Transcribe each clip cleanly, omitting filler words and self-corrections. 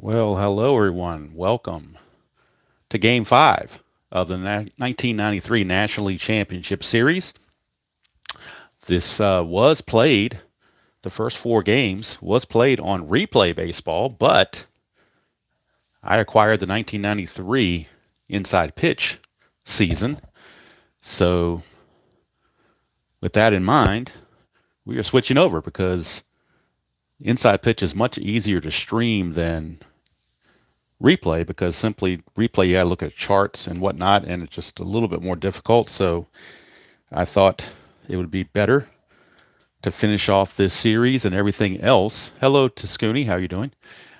Well, hello everyone. Welcome to Game 5 of the 1993 National League Championship Series. This was played, the first four games was played on replay baseball, but I acquired the 1993 Inside Pitch season. So, with that in mind, we are switching over because Inside Pitch is much easier to stream than replay because simply replay you got to look at charts and whatnot, and it's just a little bit more difficult. So I thought it would be better to finish off this series and everything else. Hello to Scooney, how you doing?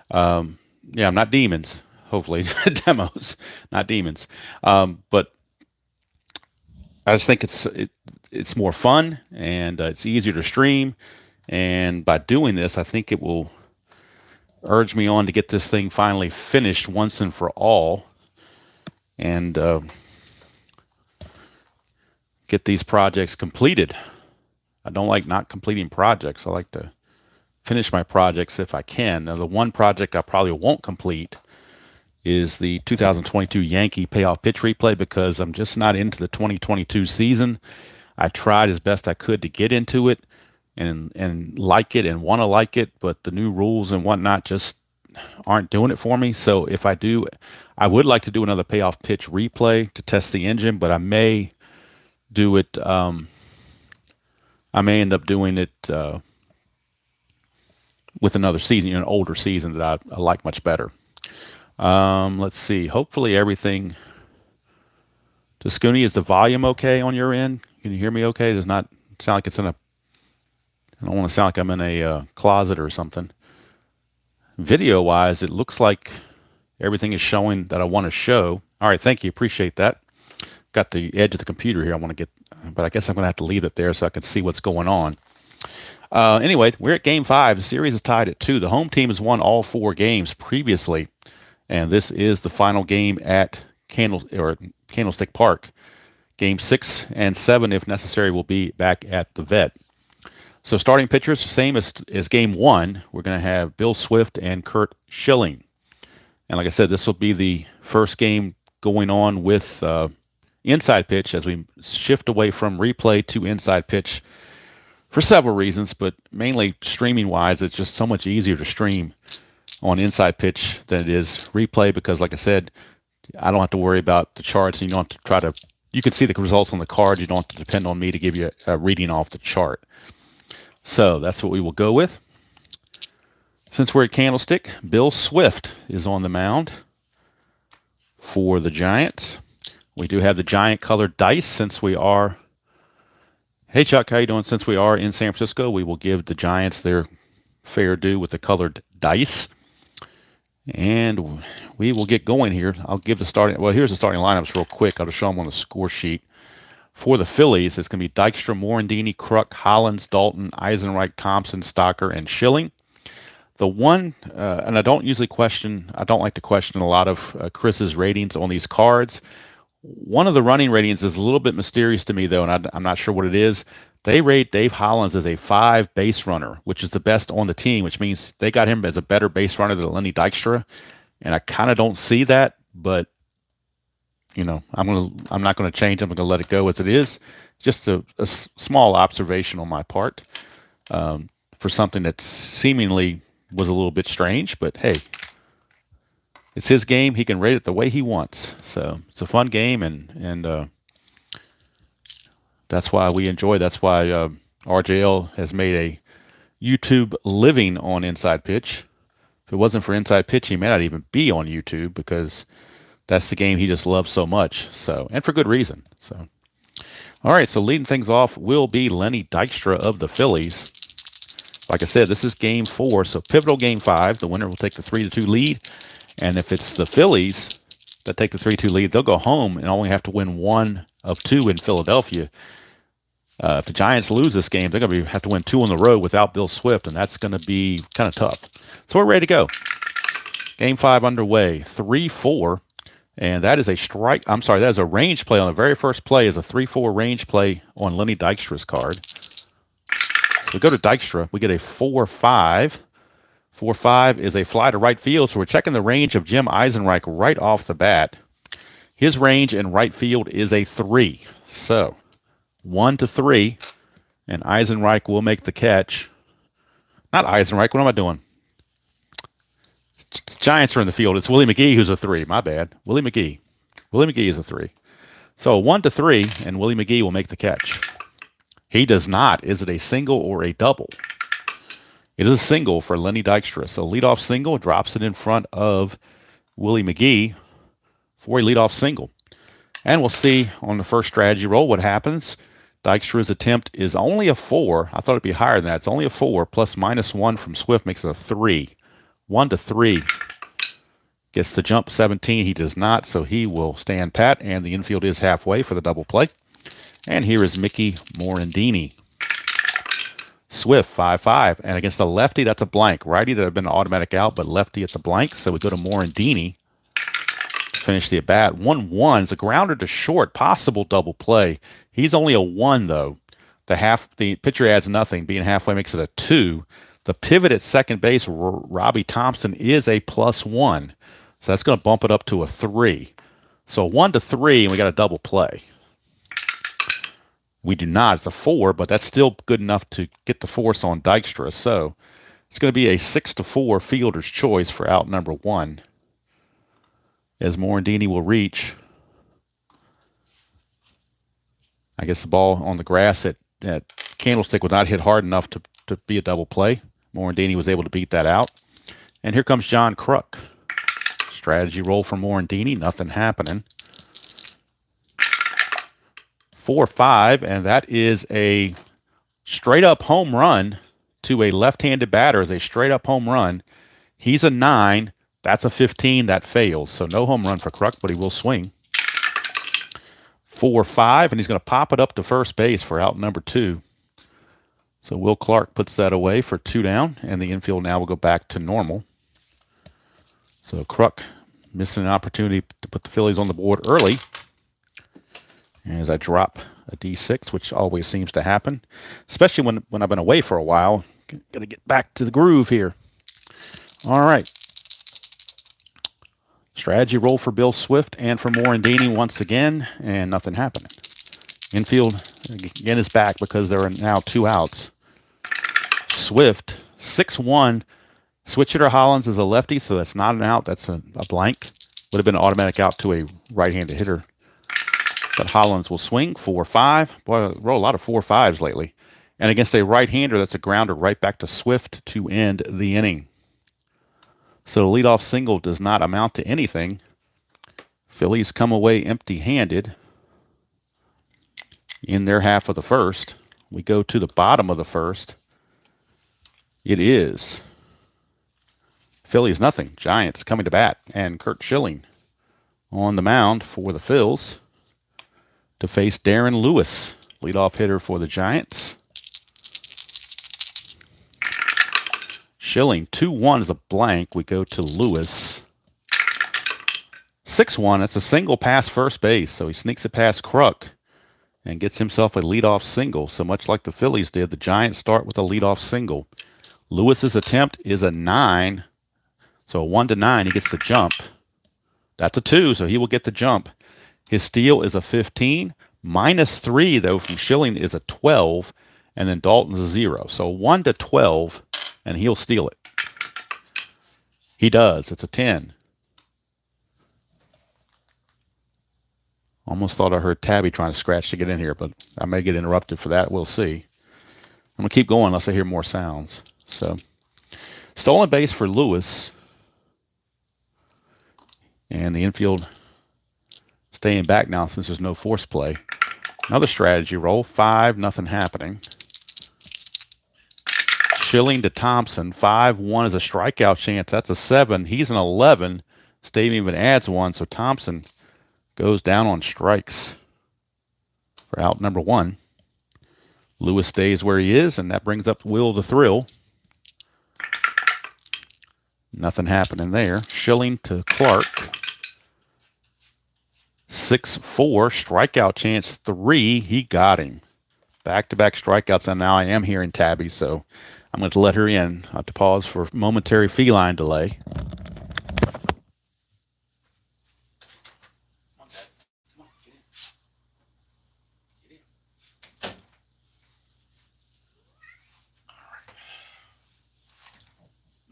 Yeah, I'm not demons. Hopefully, demos, not demons. But I just think it's more fun and it's easier to stream. And by doing this, I think it will urge me on to get this thing finally finished once and for all, and get these projects completed. I don't like not completing projects. I like to finish my projects if I can. Now, the one project I probably won't complete is the 2022 Yankee payoff pitch replay because I'm just not into the 2022 season. I tried as best I could to get into it and like it and want to like it, but the new rules and whatnot just aren't doing it for me. So if I do, I would like to do another payoff pitch replay to test the engine, but I may do it. I may end up doing it with another season, an older season that I like much better. Let's see. Hopefully everything. Scooney, is the volume okay on your end? Can you hear me okay? It does not sound like it's in a. I don't want to sound like I'm in a closet or something. Video wise, it looks like everything is showing that I want to show. All right, thank you. Appreciate that. Got the edge of the computer here. I want to get, but I guess I'm going to have to leave it there so I can see what's going on. Anyway, we're at Game 5. The series is tied at 2. The home team has won all four games previously, and this is the final game at Candlestick Park. Game 6 and 7, if necessary, will be back at the Vet. So starting pitchers, same as Game 1. We're going to have Bill Swift and Kurt Schilling. And like I said, this will be the first game going on with inside pitch as we shift away from replay to inside pitch for several reasons, but mainly streaming-wise, it's just so much easier to stream on inside pitch than it is replay because, like I said, I don't have to worry about the charts. And you don't have to try to. You can see the results on the card. You don't have to depend on me to give you a reading off the chart. So that's what we will go with. Since we're at Candlestick, Bill Swift is on the mound for the Giants. We do have the giant colored dice since we are. Hey Chuck, how you doing? Since we are in San Francisco, we will give the Giants their fair due with the colored dice. And we will get going here. I'll give the starting. Well, here's the starting lineups real quick. I'll just show them on the score sheet. For the Phillies, it's going to be Dykstra, Morandini, Kruk, Hollins, Dalton, Eisenreich, Thompson, Stocker, and Schilling. The one, and I don't like to question a lot of Chris's ratings on these cards. One of the running ratings is a little bit mysterious to me, though, and I'm not sure what it is. They rate Dave Hollins as a 5 base runner, which is the best on the team, which means they got him as a better base runner than Lenny Dykstra. And I kind of don't see that, but I'm not gonna change. I'm gonna let it go as it is. Just a small observation on my part for something that seemingly was a little bit strange, but hey, it's his game. He can rate it the way he wants. So it's a fun game, and that's why we enjoy. That's why RJL has made a YouTube living on Inside Pitch. If it wasn't for Inside Pitch, he may not even be on YouTube because that's the game he just loves so much. So, and for good reason. So, all right. So leading things off will be Lenny Dykstra of the Phillies. Like I said, this is Game 4, so pivotal Game 5. The winner will take the 3-2 lead, and if it's the Phillies that take the 3-2 lead, they'll go home and only have to win 1 of 2 in Philadelphia. If the Giants lose this game, they're going to have to win 2 on the road without Bill Swift, and that's going to be kind of tough. So we're ready to go. Game 5 underway, 3-4. And that is a strike. I'm sorry, that is a range play on the very first play. Is a 3-4 range play on Lenny Dykstra's card. So we go to Dykstra. We get a 4-5 4-5 is a fly to right field, so we're checking the range of Jim Eisenreich right off the bat. His range in right field is a 3. So 1-3, and Eisenreich will make the catch. Not Eisenreich, what am I doing? Giants are in the field. It's Willie McGee who's a 3. My bad. Willie McGee. Willie McGee is a 3. So 1-3, and Willie McGee will make the catch. He does not. Is it a single or a double? It is a single for Lenny Dykstra. So leadoff single, drops it in front of Willie McGee for a leadoff single. And we'll see on the first strategy roll what happens. Dykstra's attempt is only a 4. I thought it'd be higher than that. It's only a 4 plus -1 from Swift makes it a 3. 1-3. Gets to jump 17. He does not, so he will stand pat, and the infield is halfway for the double play. And here is Mickey Morandini. Swift, 5-5. And against a lefty, that's a blank. Righty, that have been an automatic out, but lefty, it's a blank. So we go to Morandini to finish the at-bat. 1-1 is a grounder to short, possible double play. He's only a 1, though. The pitcher adds nothing. Being halfway makes it a 2. The pivot at second base, Robbie Thompson, is a +1. So that's going to bump it up to a 3. So 1-3, and we got a double play. We do not. It's a 4, but that's still good enough to get the force on Dykstra. So it's going to be a 6-4 fielder's choice for out number 1. As Morandini will reach. I guess the ball on the grass at Candlestick was not hit hard enough to be a double play. Morandini was able to beat that out. And here comes John Kruk. Strategy roll for Morandini. Nothing happening. 4-5, and that is a straight-up home run to a left-handed batter. Is a straight-up home run. He's a 9. That's a 15. That fails. So no home run for Kruk, but he will swing. 4-5, and he's going to pop it up to first base for out number 2. So Will Clark puts that away for 2 down, and the infield now will go back to normal. So Kruk missing an opportunity to put the Phillies on the board early. As I drop a D6, which always seems to happen, especially when I've been away for a while. Got to get back to the groove here. All right. Strategy roll for Bill Swift and for Morandini once again, and nothing happening. Infield, again, is back because there are now 2 outs. Swift, 6-1. Switch hitter Hollins is a lefty, so that's not an out. That's a blank. Would have been an automatic out to a right-handed hitter. But Hollins will swing. 4-5. Boy, I roll a lot of 4-5s lately. And against a right-hander, that's a grounder right back to Swift to end the inning. So the leadoff single does not amount to anything. Phillies come away empty-handed in their half of the first. We go to the bottom of the first. It is Phillies nothing. Giants coming to bat. And Curt Schilling on the mound for the Phils to face Darren Lewis, leadoff hitter for the Giants. Schilling, 2-1 is a blank. We go to Lewis. 6-1, that's a single past first base. So he sneaks it past Kruk and gets himself a leadoff single. So much like the Phillies did, the Giants start with a leadoff single. Lewis's attempt is a 9. So a 1-9, he gets the jump. That's a 2, so he will get the jump. His steal is a 15. -3, though, from Schilling is a 12. And then Dalton's a 0. So 1-12, and he'll steal it. He does. It's a 10. Almost thought I heard Tabby trying to scratch to get in here, but I may get interrupted for that. We'll see. I'm going to keep going unless I hear more sounds. So, stolen base for Lewis. And the infield staying back now since there's no force play. Another strategy roll. 5, nothing happening. Schilling to Thompson. 5-1 is a strikeout chance. That's a 7. He's an 11. Stave even adds 1, so Thompson goes down on strikes for out number 1. Lewis stays where he is, and that brings up Will the Thrill. Nothing happening there. Schilling to Clark. 6-4, strikeout chance 3. He got him. Back-to-back strikeouts, and now I am hearing Tabby, so I'm going to let her in. I have to pause for momentary feline delay.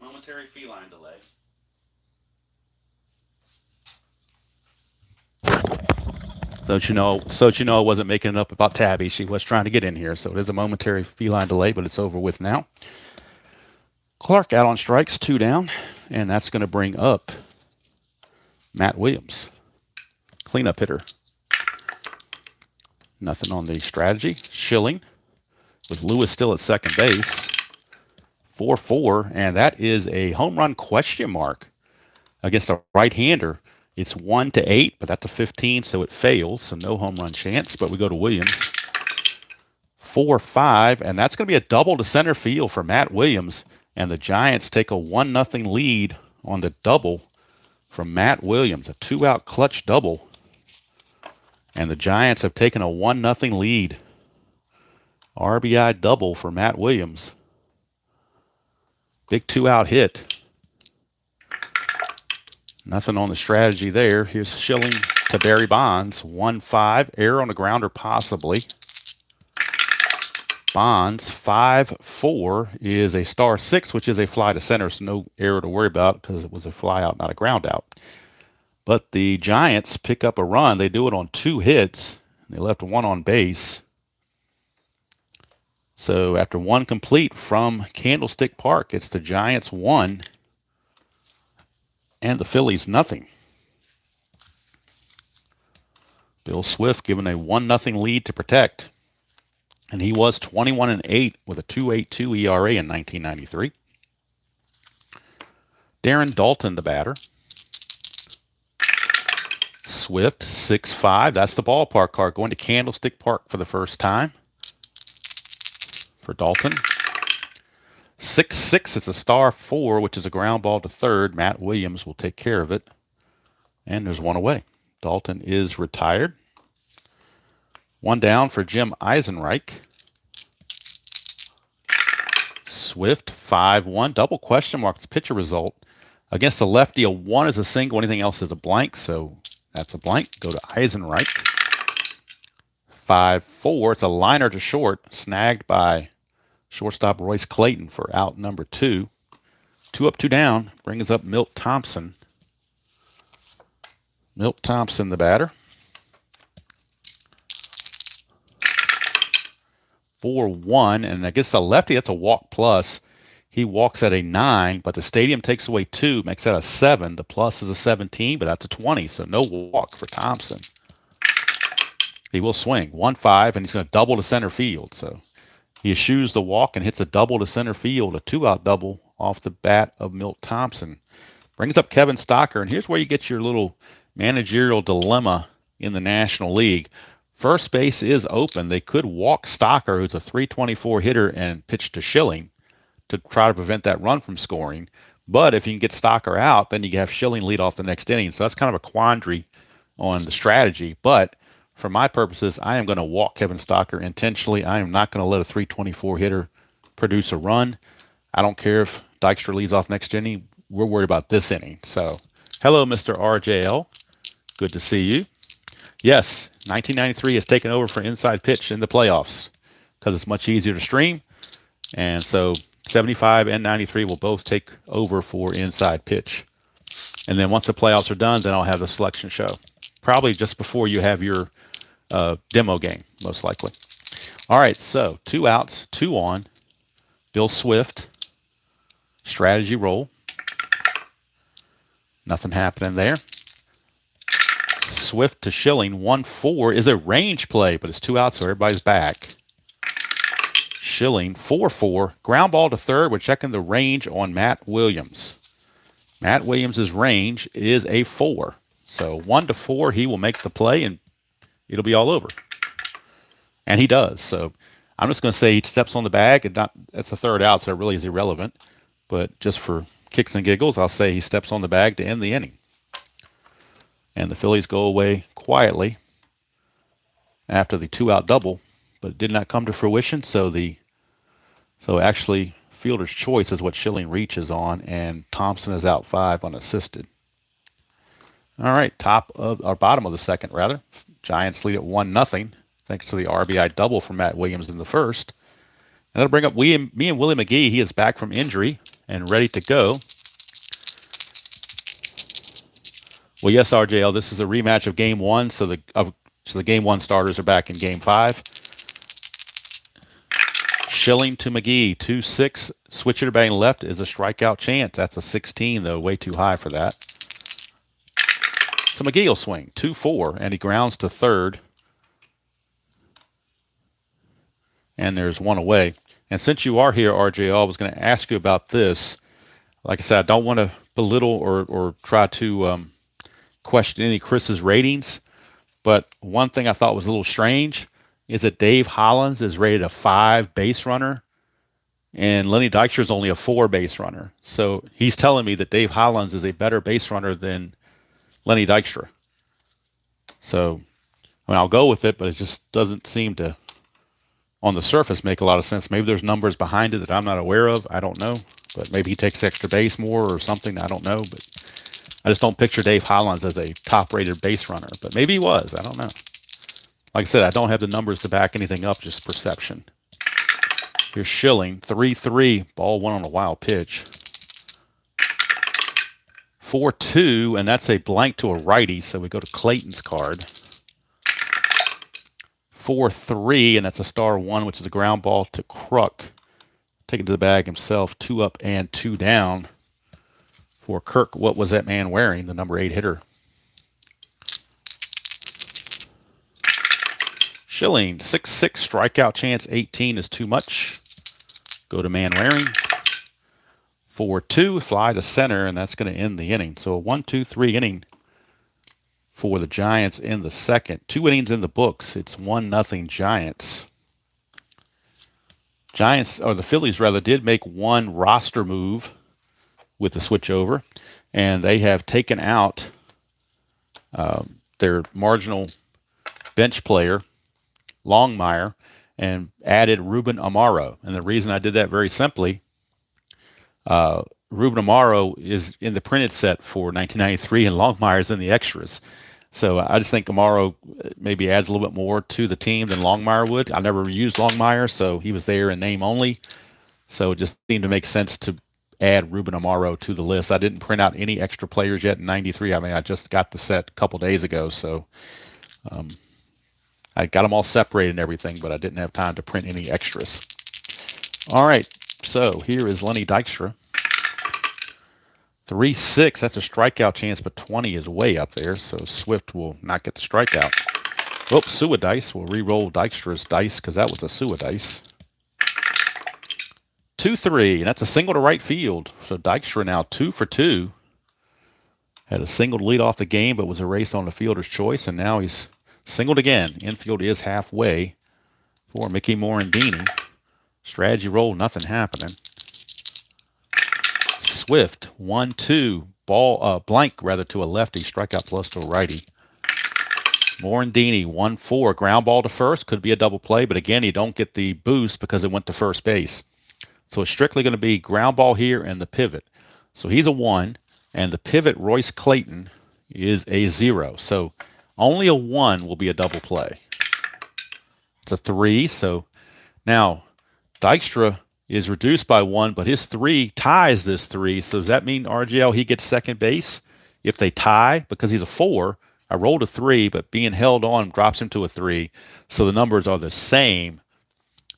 Momentary feline delay. So that you know, I wasn't making it up about Tabby. She was trying to get in here, so it is a momentary feline delay, but it's over with now. Clark out on strikes, 2 down, and that's going to bring up Matt Williams, cleanup hitter. Nothing on the strategy. Schilling with Lewis still at second base. 4-4, and that is a home run question mark against a right-hander. It's 1-8, but that's a 15, so it fails, so no home run chance. But we go to Williams. 4-5, and that's going to be a double to center field for Matt Williams, and the Giants take a 1-0 lead on the double from Matt Williams, a 2-out clutch double, and the Giants have taken a 1-0 lead. RBI double for Matt Williams. Big 2-out hit. Nothing on the strategy there. Here's Schilling to Barry Bonds. 1-5. Error on the grounder possibly. Bonds, 5-4, is a star 6, which is a fly to center, so no error to worry about because it was a fly out, not a ground out. But the Giants pick up a run. They do it on 2 hits. They left 1 on base. So after 1 complete from Candlestick Park, it's the Giants 1 and the Phillies nothing. Bill Swift given a 1-0 lead to protect. And he was 21-8 with a 2.82 ERA in 1993. Darren Daulton, the batter. Swift, 6-5. That's the ballpark card going to Candlestick Park for the first time for Daulton. 6-6, it's a star 4, which is a ground ball to third. Matt Williams will take care of it. And there's 1 away. Daulton is retired. 1 down for Jim Eisenreich. Swift, 5-1. Double question mark, the pitcher result. Against a lefty, a 1 is a single. Anything else is a blank, so that's a blank. Go to Eisenreich. 5-4. It's a liner to short, snagged by shortstop Royce Clayton for out number 2. 2 up, 2 down. Brings up Milt Thompson. Milt Thompson, the batter. 4-1, and against a lefty, that's a walk plus. He walks at a 9, but the stadium takes away 2, makes that a 7. The plus is a 17, but that's a 20, so no walk for Thompson. He will swing 1-5, and he's going to double to center field. So he eschews the walk and hits a double to center field, a 2-out double off the bat of Milt Thompson. Brings up Kevin Stocker, and here's where you get your little managerial dilemma in the National League. First base is open. They could walk Stocker, who's a .324 hitter, and pitch to Schilling to try to prevent that run from scoring. But if you can get Stocker out, then you have Schilling lead off the next inning. So that's kind of a quandary on the strategy. But for my purposes, I am going to walk Kevin Stocker intentionally. I am not going to let a .324 hitter produce a run. I don't care if Dykstra leads off next inning. We're worried about this inning. So hello, Mr. RJL. Good to see you. Yes, 1993 has taken over for Inside Pitch in the playoffs because it's much easier to stream. And so 75 and 93 will both take over for Inside Pitch. And then once the playoffs are done, then I'll have the selection show. Probably just before you have your demo game, most likely. All right, so 2 outs, 2 on. Bill Swift, strategy roll. Nothing happening there. Swift to Schilling, 1-4 is a range play, but it's 2 outs, so everybody's back. Schilling, 4-4, ground ball to third. We're checking the range on Matt Williams. Matt Williams' range is a 4. So 1-4, he will make the play, and it'll be all over. And he does. So I'm just going to say he steps on the bag. And that's a 3rd out, so it really is irrelevant. But just for kicks and giggles, I'll say he steps on the bag to end the inning. And the Phillies go away quietly after the 2-out double, but it did not come to fruition. So actually Fielder's choice is what Schilling reaches on, and Thompson is out 5 unassisted. All right, bottom of the second, rather. Giants lead at 1-0, thanks to the RBI double from Matt Williams in the first. And that'll bring up me and Willie McGee. He is back from injury and ready to go. Well, yes, RJL, this is a rematch of Game 1, so the Game 1 starters are back in Game 5. Schilling to McGee, 2-6. Switcher to batting left is a strikeout chance. That's a 16, though, way too high for that. So McGee will swing, 2-4, and he grounds to third. And there's one away. And since you are here, RJL, I was going to ask you about this. Like I said, I don't want to belittle or try to question any Chris's ratings, but one thing I thought was a little strange is that Dave Hollins is rated a 5 base runner, and Lenny Dykstra is only a 4 base runner. So he's telling me that Dave Hollins is a better base runner than Lenny Dykstra. So I mean, I'll go with it, but it just doesn't seem to, on the surface, make a lot of sense. Maybe there's numbers behind it that I'm not aware of. I don't know. But maybe he takes extra base more or something. I don't know. But I just don't picture Dave Hollins as a top-rated base runner. But maybe he was. I don't know. Like I said, I don't have the numbers to back anything up, just perception. Here's Schilling, 3-3. Ball 1 on a wild pitch. 4-2, and that's a blank to a righty, so we go to Clayton's card. 4-3, and that's a star 1, which is a ground ball to Kruk. Take it to the bag himself, 2 up and 2 down for Kirk. What was that man wearing? The number 8 hitter. Schilling, 6-6, strikeout chance, 18 is too much. Go to man wearing. 4-2, fly to center, and that's going to end the inning. So a 1-2-3 inning for the Giants in the second. 2 innings in the books. It's 1-0 Giants. The Phillies rather, did make one roster move with the switchover, and they have taken out their marginal bench player, Longmire, and added Ruben Amaro. And the reason I did that very simply, Ruben Amaro is in the printed set for 1993, and Longmire is in the extras. So I just think Amaro maybe adds a little bit more to the team than Longmire would. I never used Longmire, so he was there in name only. So it just seemed to make sense to add Ruben Amaro to the list. I didn't print out any extra players yet in 93. I mean, I just got the set a couple days ago, so I got them all separated and everything, but I didn't have time to print any extras. All right, so here is Lenny Dykstra. 3-6, that's a strikeout chance, but 20 is way up there, so Swift will not get the strikeout. Oops, Sua dice. We'll re-roll Dykstra's dice because that was a Sua dice. 2-3, and that's a single to right field. So Dykstra now 2 for 2. Had a single to lead off the game, but was erased on the fielder's choice, and now he's singled again. Infield is halfway for Mickey Morandini. Strategy roll, nothing happening. Swift, 1-2, blank rather to a lefty, strikeout plus to a righty. Morandini, 1-4, ground ball to first, could be a double play, but again, you don't get the boost because it went to first base. So it's strictly going to be ground ball here and the pivot. So he's a 1, and the pivot, Royce Clayton, is a 0. So only a 1 will be a double play. It's a 3, so now Dykstra is reduced by 1, but his 3 ties this 3. So does that mean, RGL, he gets second base? If they tie, because he's a 4, I rolled a 3, but being held on drops him to a 3. So the numbers are the same.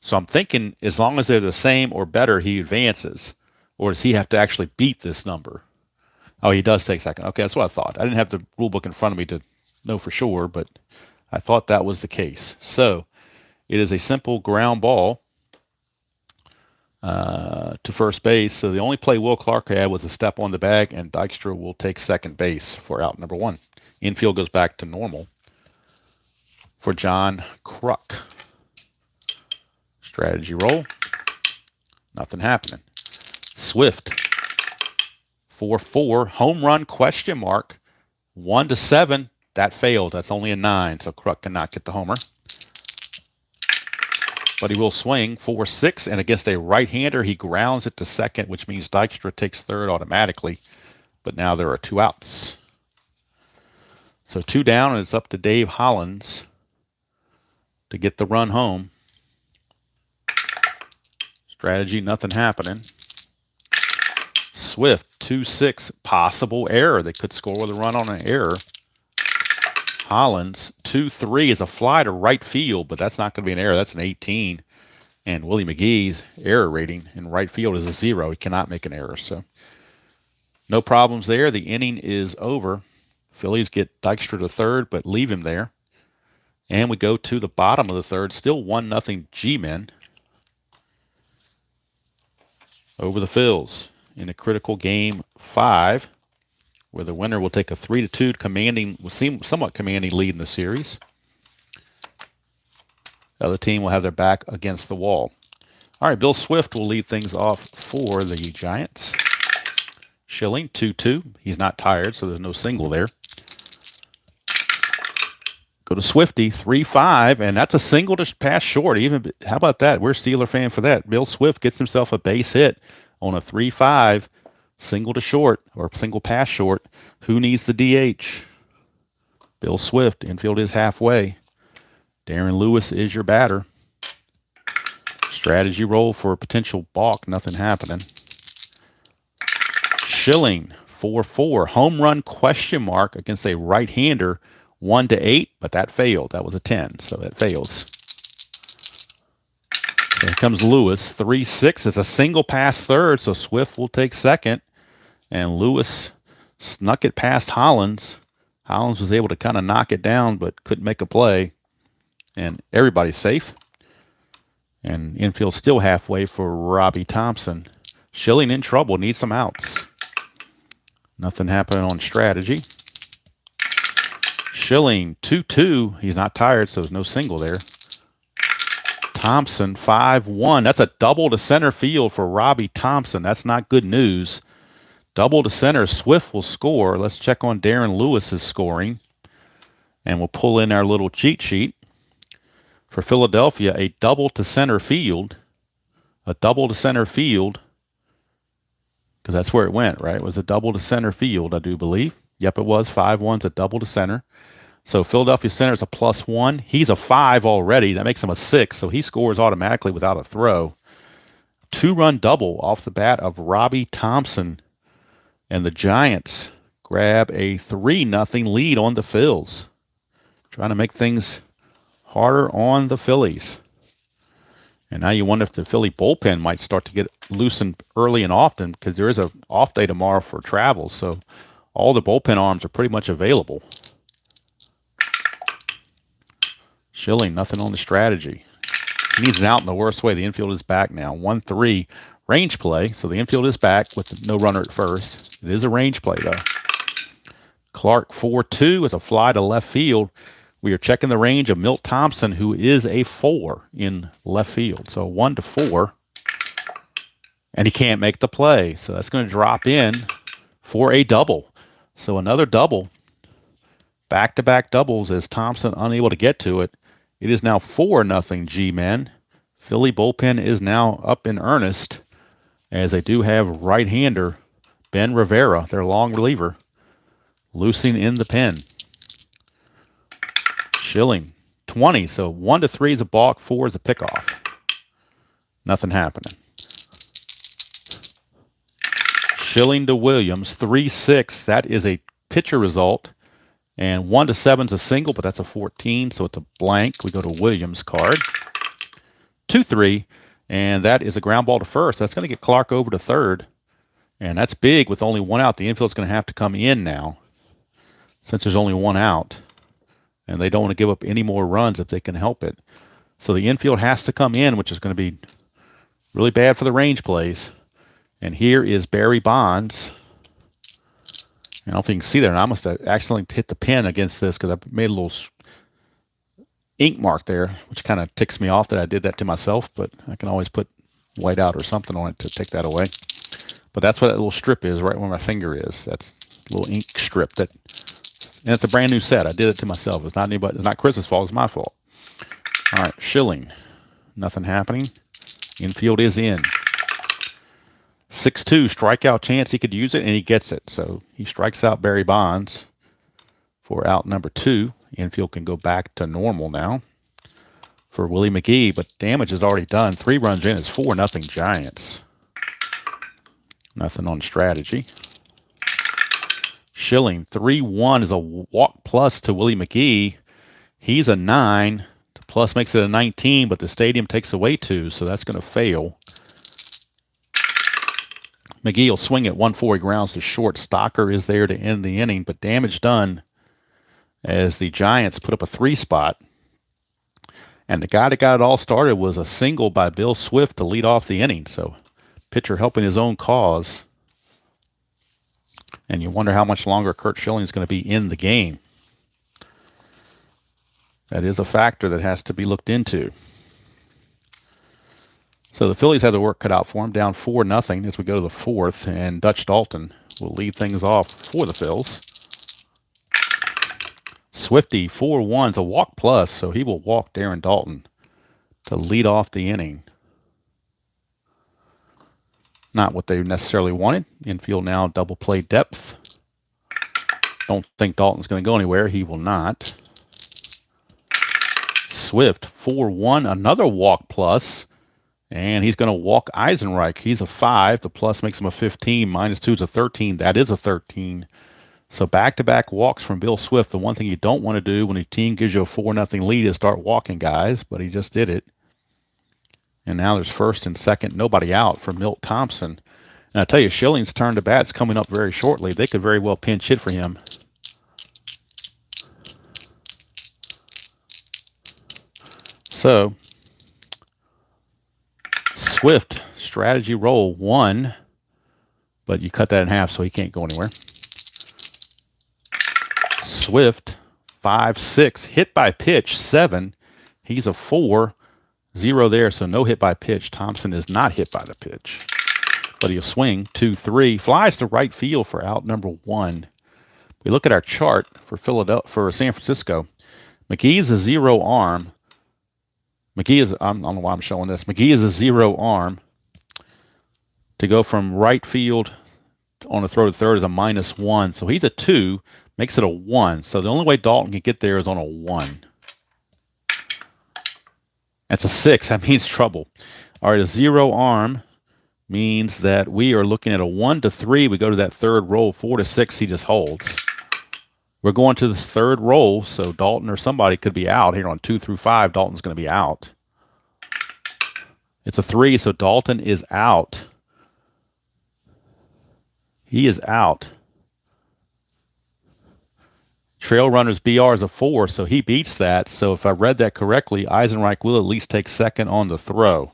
So I'm thinking as long as they're the same or better, he advances. Or does he have to actually beat this number? Oh, he does take second. Okay, that's what I thought. I didn't have the rule book in front of me to know for sure, but I thought that was the case. So it is a simple ground ball to first base. So the only play Will Clark had was a step on the bag, and Dykstra will take second base for out number 1. Infield goes back to normal for John Kruk. Strategy roll. Nothing happening. Swift. 4-4. Home run question mark. 1-7. That failed. That's only a 9, so Kruk cannot get the homer. but he will swing 4-6, and against a right-hander, he grounds it to second, which means Dykstra takes third automatically. But now there are 2 outs. So 2 down, and it's up to Dave Hollins to get the run home. Strategy, nothing happening. Swift, 2-6, possible error. They could score with a run on an error. Hollins, 2-3 is a fly to right field, but that's not going to be an error. That's an 18. And Willie McGee's error rating in right field is a 0. He cannot make an error. So no problems there. The inning is over. Phillies get Dykstra to third, but leave him there. And we go to the bottom of the third. Still 1-0 G-men over the Phils in a critical game 5, where the winner will take a 3-2 somewhat commanding lead in the series. The other team will have their back against the wall. All right, Bill Swift will lead things off for the Giants. Schilling, 2-2. He's not tired, so there's no single there. Go to Swifty, 3-5, and that's a single to pass short. How about that? We're a Steeler fan for that. Bill Swift gets himself a base hit on a 3-5, single to short, or single pass short. Who needs the DH? Bill Swift. Infield is halfway. Darren Lewis is your batter. Strategy roll for a potential balk. Nothing happening. Schilling, 4-4. Home run question mark against a right-hander, 1-8, but that failed. That was a 10, so that fails. So here comes Lewis, 3-6. It's a single pass third, so Swift will take second. And Lewis snuck it past Hollins. Hollins was able to kind of knock it down, but couldn't make a play. And everybody's safe. And infield still halfway for Robbie Thompson. Schilling in trouble, needs some outs. Nothing happening on strategy. Schilling, 2-2. He's not tired, so there's no single there. Thompson, 5-1. That's a double to center field for Robbie Thompson. That's not good news. Double to center. Swift will score. Let's check on Darren Lewis's scoring. And we'll pull in our little cheat sheet. For Philadelphia, a double to center field. A double to center field. Because that's where it went, right? It was a double to center field, I do believe. Yep, it was. 5-1's a double to center. So Philadelphia center is a +1. He's a 5 already. That makes him a 6. So he scores automatically without a throw. 2-run double off the bat of Robbie Thompson. And the Giants grab a 3-0 lead on the Phils. Trying to make things harder on the Phillies. And now you wonder if the Philly bullpen might start to get loosened early and often, because there is an off day tomorrow for travel. So all the bullpen arms are pretty much available. Schilling, nothing on the strategy. He needs an out in the worst way. The infield is back now. 1-3 range play. So the infield is back with no runner at first. It is a range play, though. Clark, 4-2 with a fly to left field. We are checking the range of Milt Thompson, who is a 4 in left field. So 1-4. And he can't make the play. So that's going to drop in for a double. So another double. Back-to-back doubles as Thompson unable to get to it. It is now 4-0 G-men. Philly bullpen is now up in earnest, as they do have right-hander Ben Rivera, their long reliever, loosing in the pen. Schilling, 20. So 1-3 is a balk, 4 is a pickoff. Nothing happening. Schilling to Williams, 3-6. That is a pitcher result. And 1-7 is a single, but that's a 14, so it's a blank. We go to Williams' card. 2-3, and that is a ground ball to first. That's going to get Clark over to third. And that's big with only 1 out. The infield's going to have to come in now, since there's only 1 out. And they don't want to give up any more runs if they can help it. So the infield has to come in, which is going to be really bad for the range plays. And here is Barry Bonds. I don't know if you can see there, and I must have accidentally hit the pen against this because I made a little ink mark there, which kind of ticks me off that I did that to myself, but I can always put white out or something on it to take that away. But that's what that little strip is, right where my finger is. That's a little ink strip that, and it's a brand new set. I did it to myself. It's not anybody. It's not Chris's fault. It's my fault. All right, Schilling. Nothing happening. Infield is in. 6-2, strikeout chance. He could use it, and he gets it. So he strikes out Barry Bonds for out number 2. Infield can go back to normal now for Willie McGee, but damage is already done. 3 runs in. It's 4-0 Giants. Nothing on strategy. Schilling, 3-1 is a walk plus to Willie McGee. He's a 9. The plus makes it a 19, but the stadium takes away 2, so that's going to fail. McGee will swing at 1-4. He grounds to short. Stocker is there to end the inning, but damage done as the Giants put up a 3 spot. And the guy that got it all started was a single by Bill Swift to lead off the inning. So pitcher helping his own cause. And you wonder how much longer Curt Schilling is going to be in the game. That is a factor that has to be looked into. So the Phillies have the work cut out for them, down 4-0 as we go to the 4th, and Dutch Dalton will lead things off for the Phils. Swifty, 4-1 is a walk plus, so he will walk Darren Dalton to lead off the inning. Not what they necessarily wanted. Infield now double play depth. Don't think Dalton's going to go anywhere. He will not. Swift, 4-1, another walk plus. And he's going to walk Eisenreich. He's a 5. The plus makes him a 15. -2 is a 13. That is a 13. So back-to-back walks from Bill Swift. The one thing you don't want to do when a team gives you a 4-0 lead is start walking guys, but he just did it. And now there's first and second, nobody out for Milt Thompson. And I tell you, Schilling's turn to bat's coming up very shortly. They could very well pinch hit for him. So Swift, strategy roll 1, but you cut that in half so he can't go anywhere. Swift, 5-6, hit by pitch, 7. He's a 4, 0 there, so no hit by pitch. Thompson is not hit by the pitch, but he'll swing 2-3, flies to right field for out number 1. We look at our chart for San Francisco. McGee's a 0 arm. McGee is, I don't know why I'm showing this. McGee is a 0 arm. To go from right field on a throw to third is a -1. So he's a 2, makes it a 1. So the only way Dalton can get there is on a 1. That's a 6. That means trouble. All right, a 0 arm means that we are looking at a 1-3. We go to that third roll. 4-6, he just holds. We're going to this third roll, so Dalton or somebody could be out here on 2 through 5. Dalton's going to be out. It's a 3, so Dalton is out. He is out. Trail runner's BR is a 4, so he beats that. So if I read that correctly, Eisenreich will at least take second on the throw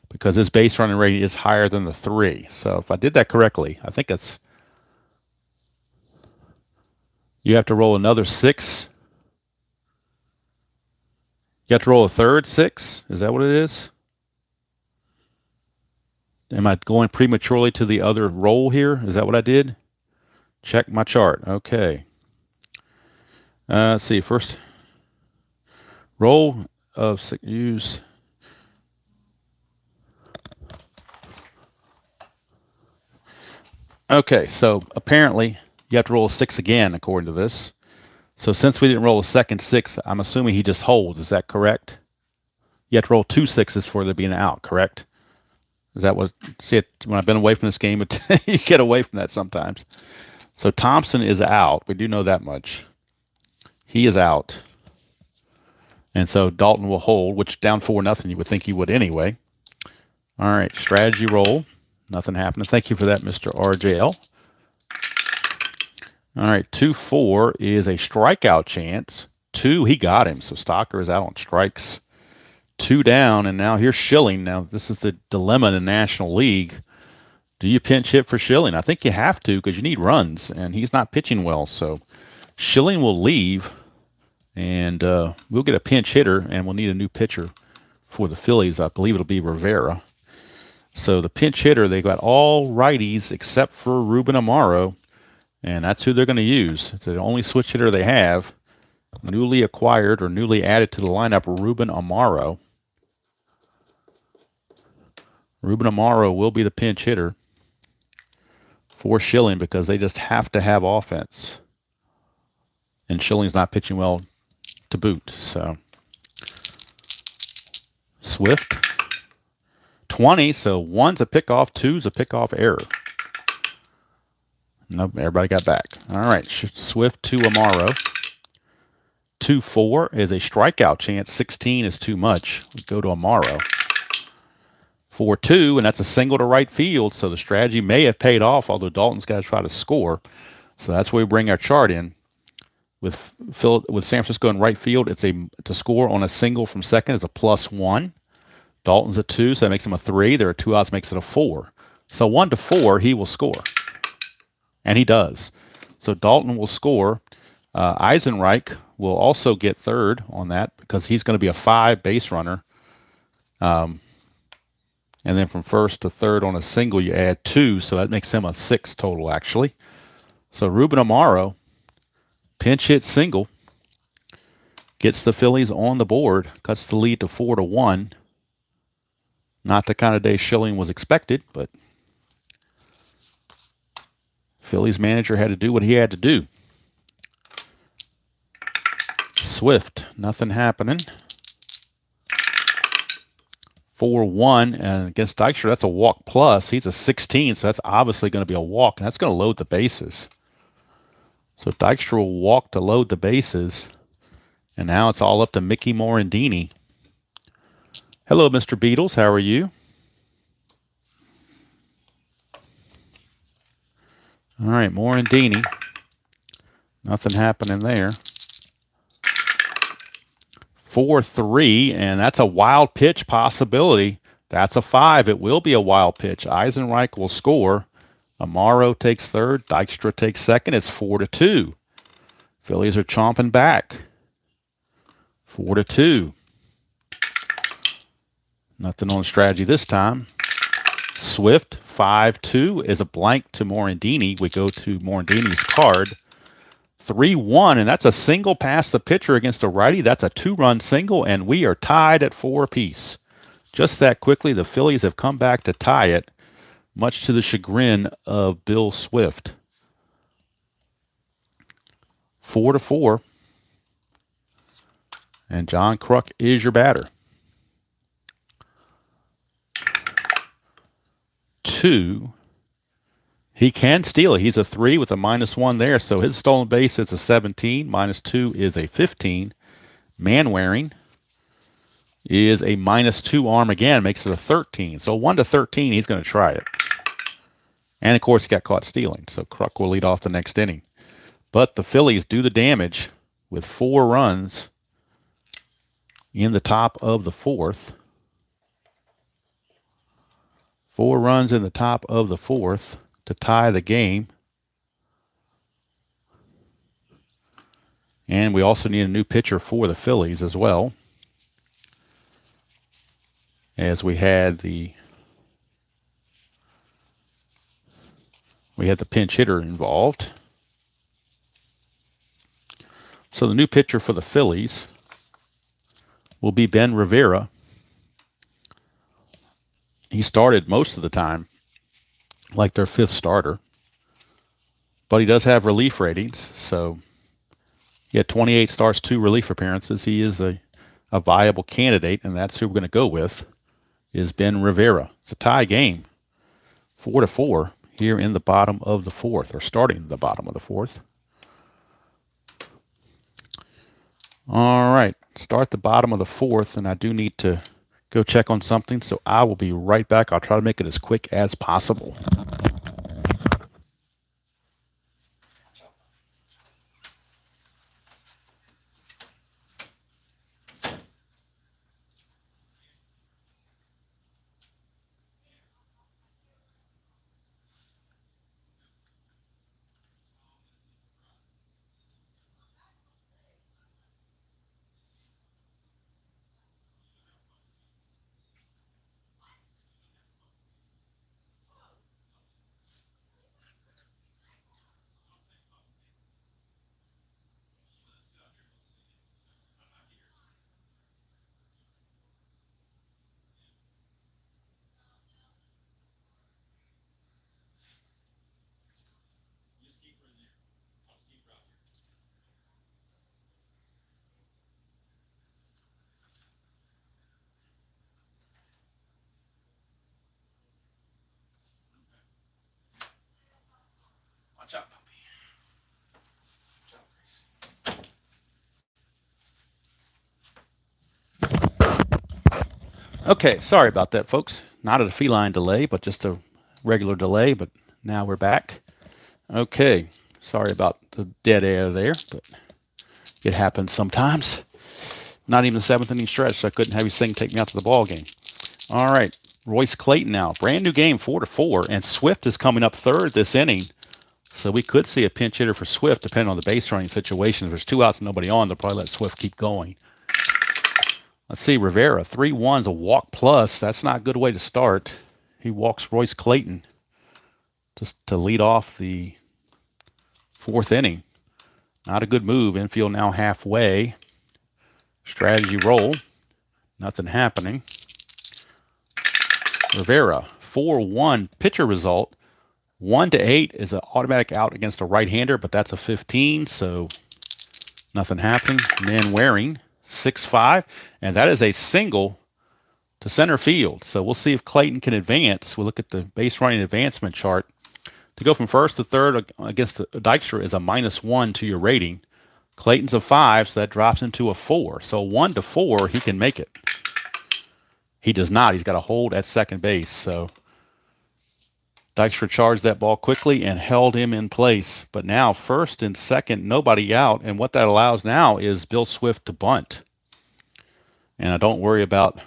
because his base running rate is higher than the 3. So if I did that correctly, I think it's... You have to roll another 6. You have to roll a third 6? Is that what it is? Am I going prematurely to the other roll here? Is that what I did? Check my chart. Okay. Let's see. First roll of 6. Use. Okay, so apparently you have to roll a 6 again, according to this. So since we didn't roll a second 6, I'm assuming he just holds. Is that correct? You have to roll 2 6s for there being an out, correct? Is that what... See, it, when I've been away from this game, you get away from that sometimes. So Thompson is out. We do know that much. He is out. And so Dalton will hold, which down 4-0, you would think he would anyway. All right, strategy roll. Nothing happening. Thank you for that, Mr. RJL. All right, 2-4 is a strikeout chance. 2, he got him. So Stocker is out on strikes. 2 down, and now here's Schilling. Now, this is the dilemma in the National League. Do you pinch hit for Schilling? I think you have to because you need runs, and he's not pitching well. So Schilling will leave, and we'll get a pinch hitter, and we'll need a new pitcher for the Phillies. I believe it'll be Rivera. So the pinch hitter, they got all righties except for Ruben Amaro, and that's who they're going to use. It's the only switch hitter they have. Newly acquired or newly added to the lineup, Ruben Amaro. Ruben Amaro will be the pinch hitter for Schilling because they just have to have offense. And Schilling's not pitching well to boot. So Swift, 20. So 1's a pickoff, 2's a pickoff error. Nope, everybody got back. All right, Swift to Amaro. 2-4 is a strikeout chance. 16 is too much. We go to Amaro. 4-2, and that's a single to right field, so the strategy may have paid off, although Dalton's got to try to score. So that's where we bring our chart in. With San Francisco in right field, it's to score on a single from second is a +1. Dalton's a 2, so that makes him a 3. There are 2 outs, makes it a 4. So 1-4, he will score. And he does. So Dalton will score. Eisenreich will also get third on that because he's going to be a 5 base runner. And then from first to third on a single, you add 2, so that makes him a 6 total, actually. So Ruben Amaro, pinch hit single, gets the Phillies on the board, cuts the lead to 4-1. Not the kind of day Schilling was expected, but Phillies manager had to do what he had to do. Swift, nothing happening. 4-1, and against Dykstra, that's a walk plus. He's a 16, so that's obviously going to be a walk, and that's going to load the bases. So Dykstra will walk to load the bases, and now it's all up to Mickey Morandini. Hello, Mr. Beatles. How are you? All right, Morandini. Nothing happening there. 4-3, and that's a wild pitch possibility. That's a 5. It will be a wild pitch. Eisenreich will score. Amaro takes third. Dykstra takes second. It's 4-2. Phillies are chomping back. 4-2. Nothing on strategy this time. Swift, 5-2 is a blank to Morandini. We go to Morandini's card. 3-1, and that's a single past the pitcher against a righty. That's a 2-run single, and we are tied at 4 apiece. Just that quickly, the Phillies have come back to tie it, much to the chagrin of Bill Swift. 4-4, and John Kruk is your batter. 2. He can steal it. He's a 3 with a -1 there, so his stolen base is a 17. -2 is a 15. Manwaring is a -2 arm again, makes it a 13. So 1-13, he's going to try it. And, of course, he got caught stealing, so Kruk will lead off the next inning. But the Phillies do the damage with 4 runs in the top of the 4th. 4 runs in the top of the 4th to tie the game. And we also need a new pitcher for the Phillies as well, as we had the pinch hitter involved. So the new pitcher for the Phillies will be Ben Rivera. He started most of the time like their 5th starter, but he does have relief ratings, so he had 28 starts, 2 relief appearances. He is a viable candidate, and that's who we're going to go with, is Ben Rivera. It's a tie game, 4-4 here in the bottom of the 4th, or starting the bottom of the 4th. All right, start the bottom of the 4th, and I do need to go check on something, so I will be right back. I'll try to make it as quick as possible. out, puppy. Okay, sorry about that, folks. Not a feline delay, but just a regular delay, but now we're back. Okay, sorry about the dead air there, but it happens sometimes. Not even the seventh inning stretch, so I couldn't have his thing take me out to the ball game. All right, Royce Clayton now. Brand new game, 4-4, and Swift is coming up third this inning. So we could see a pinch hitter for Swift, depending on the base running situation. If there's 2 outs and nobody on, they'll probably let Swift keep going. Let's see, Rivera, 3-1's a walk plus. That's not a good way to start. He walks Royce Clayton just to lead off the 4th inning. Not a good move. Infield now halfway. Strategy roll. Nothing happening. Rivera, 4-1 pitcher result. 1-8 is an automatic out against a right-hander, but that's a 15, so nothing happening. Man Waring, 6-5, and that is a single to center field. So we'll see if Clayton can advance. We'll look at the base running advancement chart. To go from first to third against Dykstra is a -1 to your rating. Clayton's a 5, so that drops into a 4. So 1-4, he can make it. He does not. He's got a hold at second base, so Dykstra charged that ball quickly and held him in place. But now first and second, nobody out. And what that allows now is Bill Swift to bunt. And I don't worry about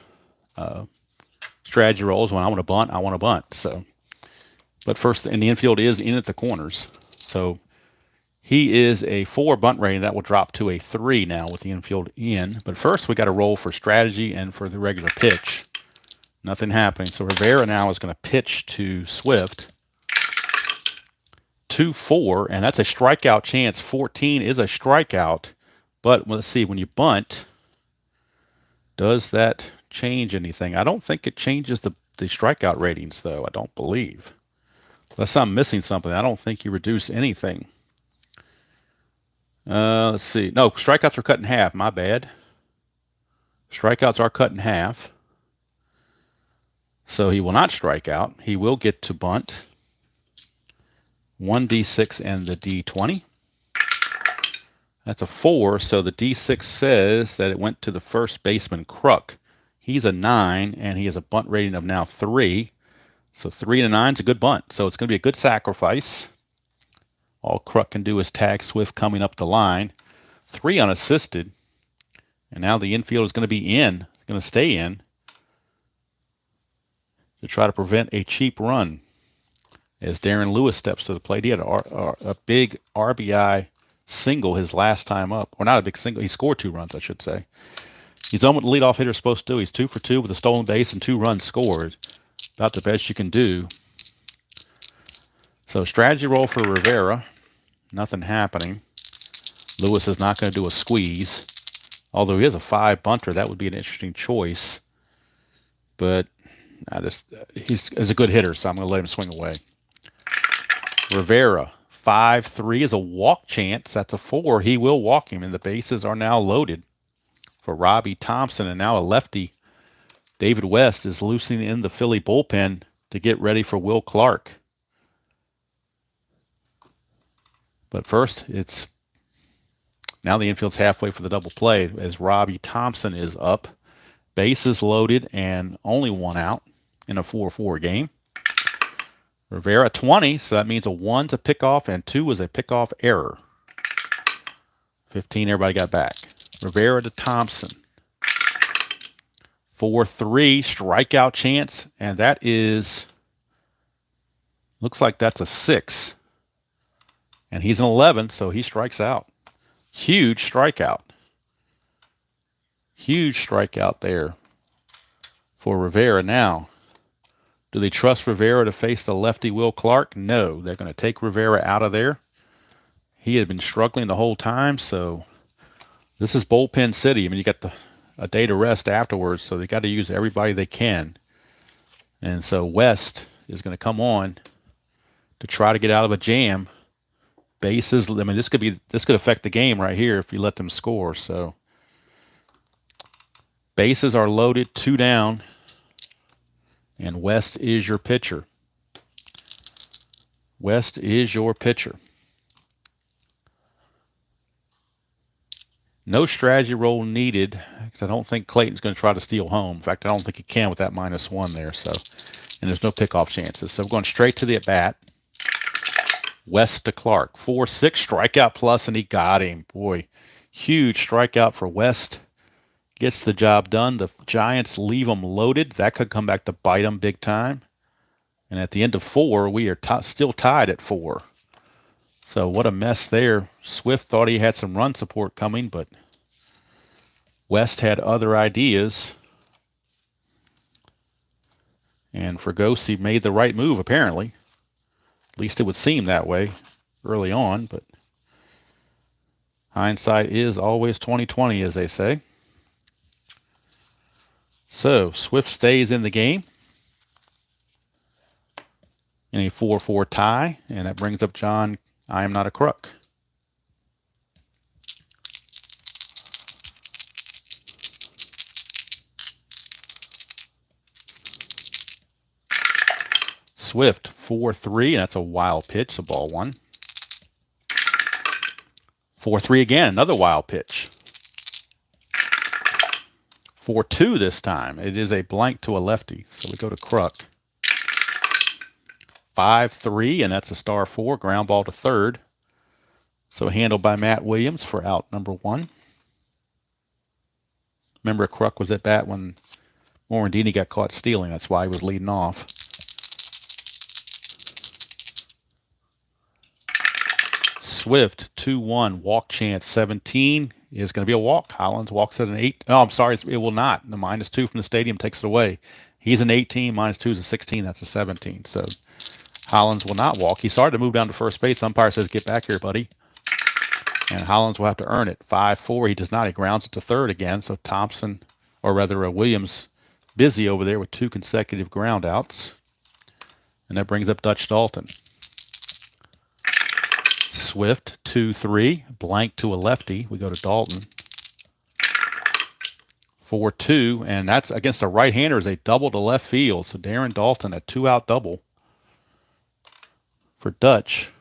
strategy rolls. When I want to bunt. So, but first, and the infield is in at the corners. So he is a 4 bunt rating. That will drop to a 3 now with the infield in. But first, we got to roll for strategy and for the regular pitch. Nothing happening. So Rivera now is going to pitch to Swift. 2-4, and that's a strikeout chance. 14 is a strikeout. But let's see, when you bunt, does that change anything? I don't think it changes the strikeout ratings, though. I don't believe. Unless I'm missing something. I don't think you reduce anything. Let's see. No, strikeouts are cut in half. My bad. Strikeouts are cut in half. So he will not strike out. He will get to bunt. 1d6 and the d20. That's a 4, so the d6 says that it went to the first baseman, Kruk. He's a 9, and he has a bunt rating of now 3. So 3 and a 9 is a good bunt. So it's going to be a good sacrifice. All Kruk can do is tag Swift coming up the line. 3 unassisted. And now the infield is going to be in. It's going to stay in to try to prevent a cheap run. As Darren Lewis steps to the plate, he had a big RBI single his last time up. Or not a big single. He scored 2 runs, I should say. He's done what the leadoff hitter is supposed to do. He's 2 for 2 with a stolen base and 2 runs scored. About the best you can do. So strategy roll for Rivera. Nothing happening. Lewis is not going to do a squeeze. Although he is a 5 bunter, that would be an interesting choice. But he's a good hitter, so I'm going to let him swing away. Rivera, 5-3 is a walk chance. That's a 4. He will walk him, and the bases are now loaded for Robbie Thompson. And now a lefty, David West, is loosening in the Philly bullpen to get ready for Will Clark. But first, it's now the infield's halfway for the double play as Robbie Thompson is up. Bases loaded and only 1 out in a 4-4 game. Rivera 20, so that means a 1's a pickoff and 2 is a pickoff error. 15, everybody got back. Rivera to Thompson. 4-3, strikeout chance, and that is, looks like that's a 6. And he's an 11, so he strikes out. Huge strikeout. Huge strikeout there for Rivera. Now, do they trust Rivera to face the lefty Will Clark? No, they're going to take Rivera out of there. He had been struggling the whole time, so this is bullpen city. I mean, you got a day to rest afterwards, so they got to use everybody they can. And so West is going to come on to try to get out of a jam. Bases, I mean, this could affect the game right here if you let them score. So bases are loaded, 2 down, and West is your pitcher. West is your pitcher. No strategy roll needed, because I don't think Clayton's going to try to steal home. In fact, I don't think he can with that -1 there. So, and there's no pickoff chances. So we're going straight to the at-bat. West to Clark. 4-6 strikeout plus, and he got him. Boy, huge strikeout for West. Gets the job done. The Giants leave them loaded. That could come back to bite them big time. And at the end of 4, we are still tied at 4. So what a mess there. Swift thought he had some run support coming, but West had other ideas. And Fregosi made the right move, apparently. At least it would seem that way early on, but hindsight is always 20/20, as they say. So Swift stays in the game in a 4-4 tie, and that brings up John, I am not a crook. Swift 4-3, and that's a wild pitch, a ball 1. 4-3 again, another wild pitch. 4-2 this time. It is a blank to a lefty, so we go to Kruk. 5-3, and that's a star 4, ground ball to third. So handled by Matt Williams for out number 1. Remember, Kruk was at bat when Morandini got caught stealing. That's why he was leading off. Swift 2-1, walk chance 17 is going to be a walk. Hollins walks at an 8. No, I'm sorry, it will not. The -2 from the stadium takes it away. He's an 18, -2 is a 16. That's a 17. So Hollins will not walk. He started to move down to first base. Umpire says, "Get back here, buddy." And Hollins will have to earn it. 5-4. He does not. He grounds it to third again. So Thompson, or rather Williams, busy over there with 2 consecutive ground outs. And that brings up Dutch Dalton. Swift 2-3, blank to a lefty. We go to Dalton. 4-2, and that's against a right-hander is a double to left field. So Darren Dalton, a 2-out double for Dutch.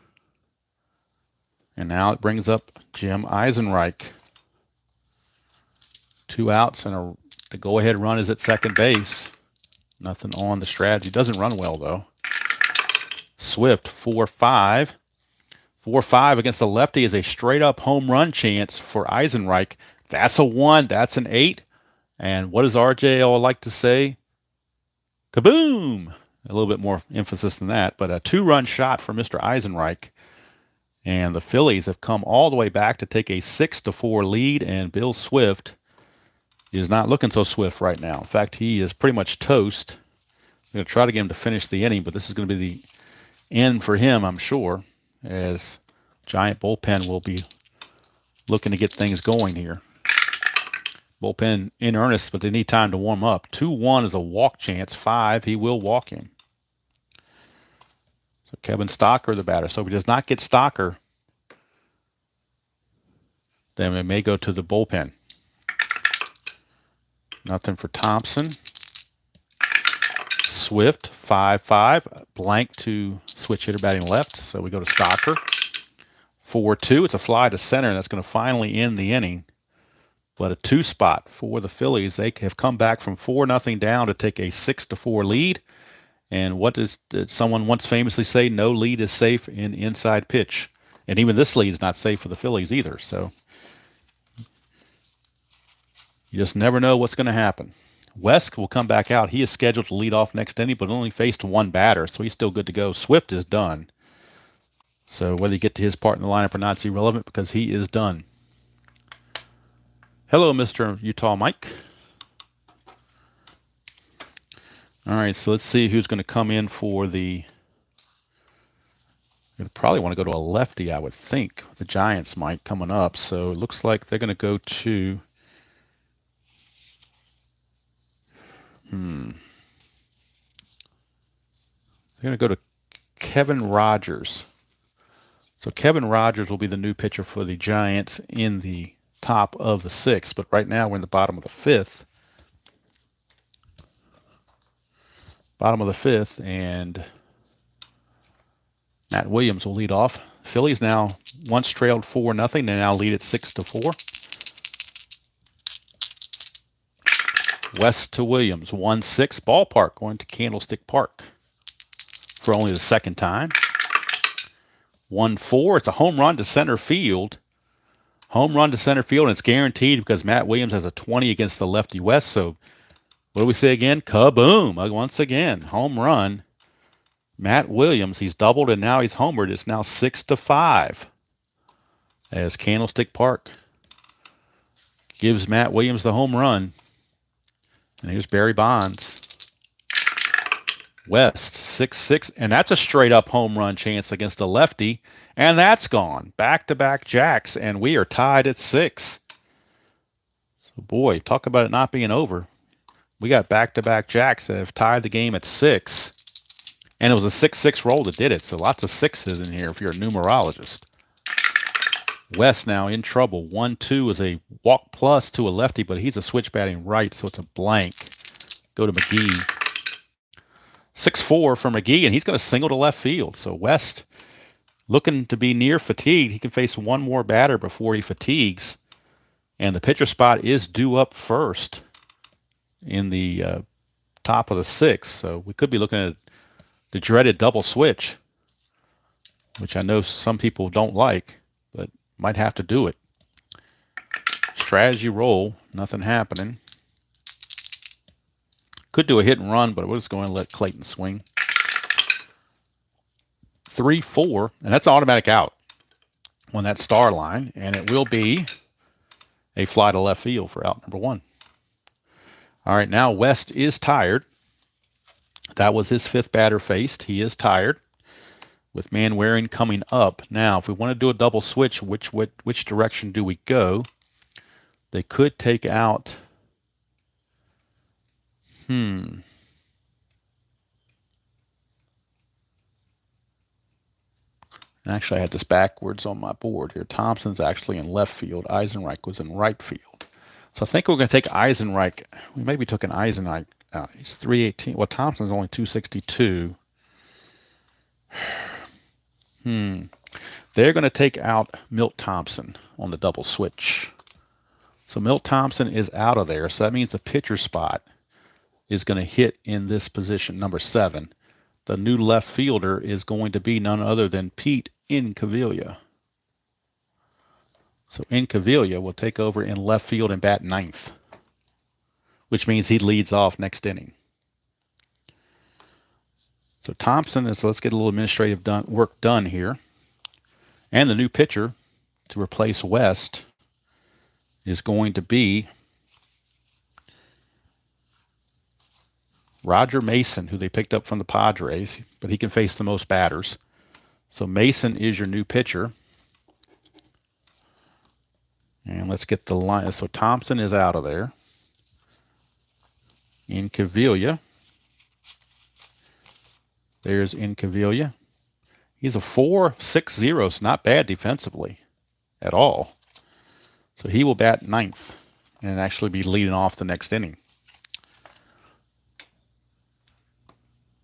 And now it brings up Jim Eisenreich. 2 outs, and the go-ahead run is at second base. Nothing on the strategy. Doesn't run well, though. Swift 4-5. 4-5 against the lefty is a straight-up home run chance for Eisenreich. That's a 1. That's an 8. And what does RJ like to say? Kaboom! A little bit more emphasis than that, but a 2-run shot for Mr. Eisenreich. And the Phillies have come all the way back to take a 6-4 lead, and Bill Swift is not looking so swift right now. In fact, he is pretty much toast. I'm going to try to get him to finish the inning, but this is going to be the end for him, I'm sure, as Giant bullpen will be looking to get things going here. Bullpen in earnest, but they need time to warm up. 2-1 is a walk chance. 5, he will walk him. So Kevin Stocker, the batter. So if he does not get Stocker, then it may go to the bullpen. Nothing for Thompson. Swift, 5-5, blank to switch hitter batting left. So we go to Stocker. 4-2, it's a fly to center, and that's going to finally end the inning. But a 2 spot for the Phillies. They have come back from 4-0 down to take a 6-4 lead. And what did someone once famously say? No lead is safe in inside pitch. And even this lead is not safe for the Phillies either. So you just never know what's going to happen. West will come back out. He is scheduled to lead off next inning, but only faced 1 batter, so he's still good to go. Swift is done. So whether you get to his part in the lineup or not is irrelevant because he is done. Hello, Mr. Utah Mike. All right, so let's see who's going to come in for the... You probably want to go to a lefty, I would think. The Giants might coming up, so it looks like they're going to go to... They're going to go to Kevin Rogers. So Kevin Rogers will be the new pitcher for the Giants in the top of the 6th, but right now we're in the bottom of the 5th. And Matt Williams will lead off. Phillies now once trailed 4-0. They now lead at 6-4. West to Williams. 1-6 ballpark going to Candlestick Park for only the second time. 1-4. It's a home run to center field. Home run to center field, and it's guaranteed because Matt Williams has a 20 against the lefty West. So what do we say again? Kaboom. Once again, home run. Matt Williams, he's doubled and now he's homered. It's now 6-5 as Candlestick Park gives Matt Williams the home run. And here's Barry Bonds. West, 6-6. And that's a straight-up home run chance against a lefty. And that's gone. Back-to-back jacks. And we are tied at 6. So, boy, talk about it not being over. We got back-to-back jacks that have tied the game at 6. And it was a 6-6 roll that did it. So lots of sixes in here if you're a numerologist. West now in trouble. 1-2 is a walk plus to a lefty, but he's a switch batting right, so it's a blank. Go to McGee. 6-4 for McGee, and he's going to single to left field. So West looking to be near fatigued. He can face one more batter before he fatigues. And the pitcher spot is due up first in the top of the 6th. So we could be looking at the dreaded double switch, which I know some people don't like, but might have to do it. Strategy roll, nothing happening. Could do a hit and run, but we're just going to let Clayton swing. 3-4, and that's automatic out on that star line, and it will be a fly to left field for out number 1. All right, now West is tired. That was his 5th batter faced. He is tired with Manwaring coming up. Now, if we want to do a double switch, which direction do we go? They could take out... Actually, I had this backwards on my board here. Thompson's actually in left field. Eisenreich was in right field. So I think we're going to take Eisenreich. We maybe took an Eisenreich out. He's 318. Well, Thompson's only 262. They're going to take out Milt Thompson on the double switch. So Milt Thompson is out of there. So that means the pitcher spot is going to hit in this position, number 7. The new left fielder is going to be none other than Pete Incaviglia. So Incaviglia will take over in left field and bat 9th, which means he leads off next inning. So Thompson is, let's get a little administrative work done here. And the new pitcher to replace West is going to be Roger Mason, who they picked up from the Padres, but he can face the most batters. So Mason is your new pitcher. And let's get the line. So Thompson is out of there. Incaviglia. There's Incaviglia. He's a 4.60, so not bad defensively at all. So he will bat 9th and actually be leading off the next inning.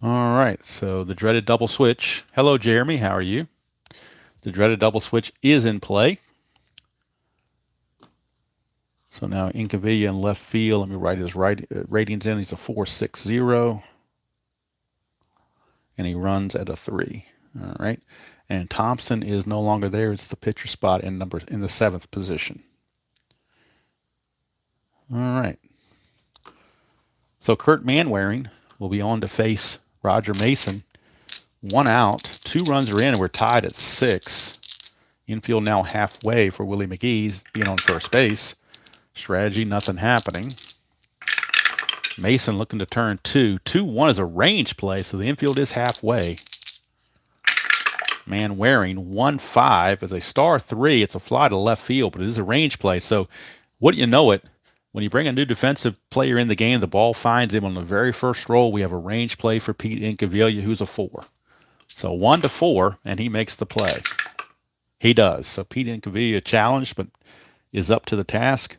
All right, so the dreaded double switch. Hello, Jeremy. How are you? The dreaded double switch is in play. So now Incaviglia in left field. Let me write his ratings in. He's a 4.60. And he runs at a 3. All right. And Thompson is no longer there. It's the pitcher spot in the 7th position. All right. So Kurt Manwaring will be on to face Roger Mason. 1 out. 2 runs are in, and we're tied at 6. Infield now halfway for Willie McGee's being on first base. Strategy, nothing happening. Mason looking to turn 2. 2-1 is a range play, so the infield is halfway. Manwaring 1-5 is a star 3. It's a fly to left field, but it is a range play. So wouldn't you know it, when you bring a new defensive player in the game, the ball finds him on the very first roll. We have a range play for Pete Incaviglia, who's a 4. So 1-4, and he makes the play. He does. So Pete Incaviglia challenged, but is up to the task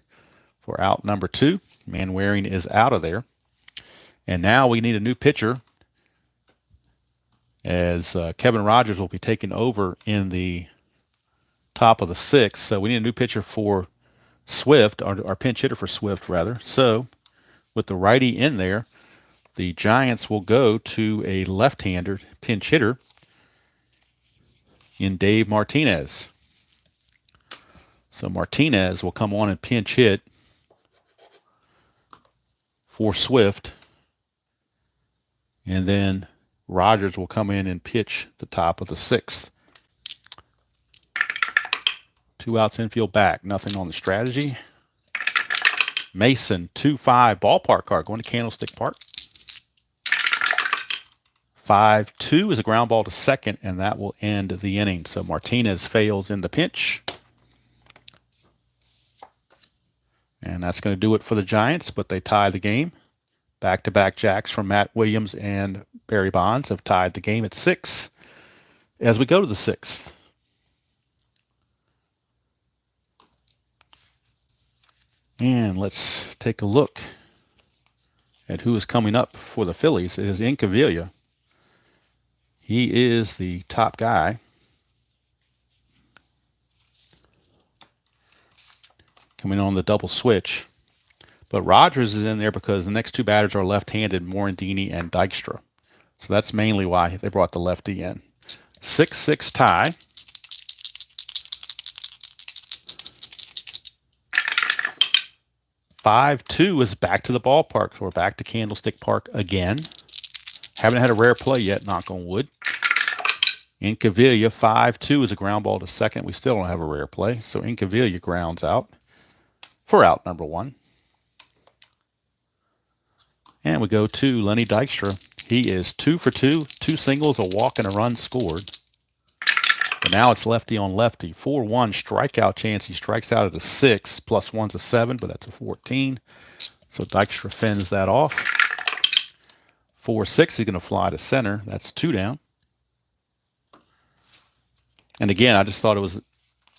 for out number 2. Manwaring is out of there. And now we need a new pitcher, as Kevin Rogers will be taking over in the top of the 6th. So we need a new pitcher for Swift, our pinch hitter for Swift, rather. So with the righty in there, the Giants will go to a left-hander pinch hitter in Dave Martinez. So Martinez will come on and pinch hit for Swift. And then Rogers will come in and pitch the top of the 6th. 2 outs infield back. Nothing on the strategy. Mason, 2-5 ballpark card going to Candlestick Park. 5-2 is a ground ball to second, and that will end the inning. So Martinez fails in the pinch. And that's going to do it for the Giants, but they tie the game. Back-to-back jacks from Matt Williams and Barry Bonds have tied the game at 6 as we go to the 6th. And let's take a look at who is coming up for the Phillies. It is Incaviglia. He is the top guy. Coming on the double switch. But Rogers is in there because the next 2 batters are left-handed, Morandini and Dykstra. So that's mainly why they brought the lefty in. 6-6 tie. "5-2 is back to the ballpark. So we're back to Candlestick Park again. Haven't had a rare play yet, knock on wood. Incaviglia, 5-2 is a ground ball to second. We still don't have a rare play. So Incaviglia grounds out for out number 1. And we go to Lenny Dykstra. He is 2 for 2, 2 singles, a walk, and a run scored. But now it's lefty on lefty. 4-1 strikeout chance. He strikes out at a 6, plus 1's a 7, but that's a 14. So Dykstra fends that off. 4-6, he's going to fly to center. That's 2 down. And again, I just thought it was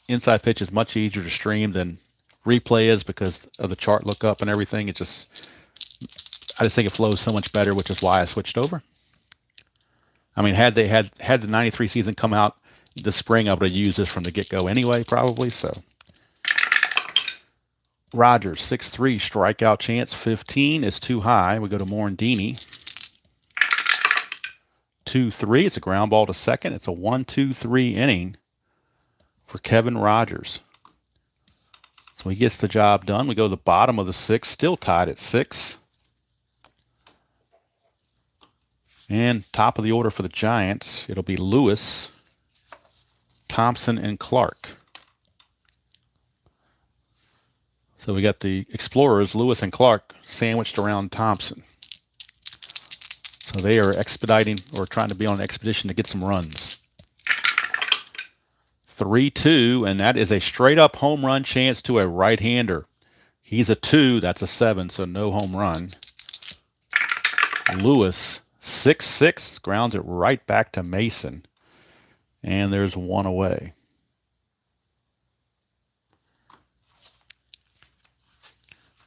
inside pitch is much easier to stream than replay is because of the chart lookup and everything. I just think it flows so much better, which is why I switched over. I mean, had the 93 season come out this spring, I would have used this from the get-go anyway, probably. So Rogers, 6-3 strikeout chance. 15 is too high. We go to Morandini. 2-3. It's a ground ball to second. It's a 1-2-3 inning for Kevin Rogers. So he gets the job done. We go to the bottom of the 6th, still tied at 6. And top of the order for the Giants, it'll be Lewis, Thompson, and Clark. So we got the Explorers, Lewis and Clark, sandwiched around Thompson. So they are expediting or trying to be on an expedition to get some runs. 3-2, and that is a straight-up home run chance to a right-hander. He's a 2, that's a 7, so no home run. Lewis, 6-6, grounds it right back to Mason. And there's 1 away.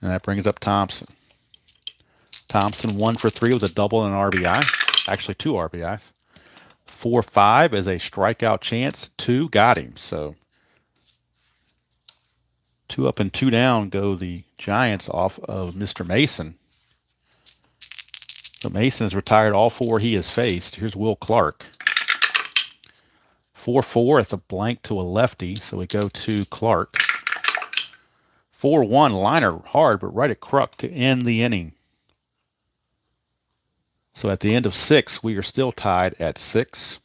And that brings up Thompson. Thompson 1 for 3 with a double and an RBI. Actually, 2 RBIs. 4-5 is a strikeout chance. 2 got him. So 2 up and 2 down go the Giants off of Mr. Mason. So Mason has retired all 4 he has faced. Here's Will Clark. 4-4. It's a blank to a lefty. So we go to Clark. 4-1 liner hard, but right at Kruk to end the inning. So at the end of 6, we are still tied at 6.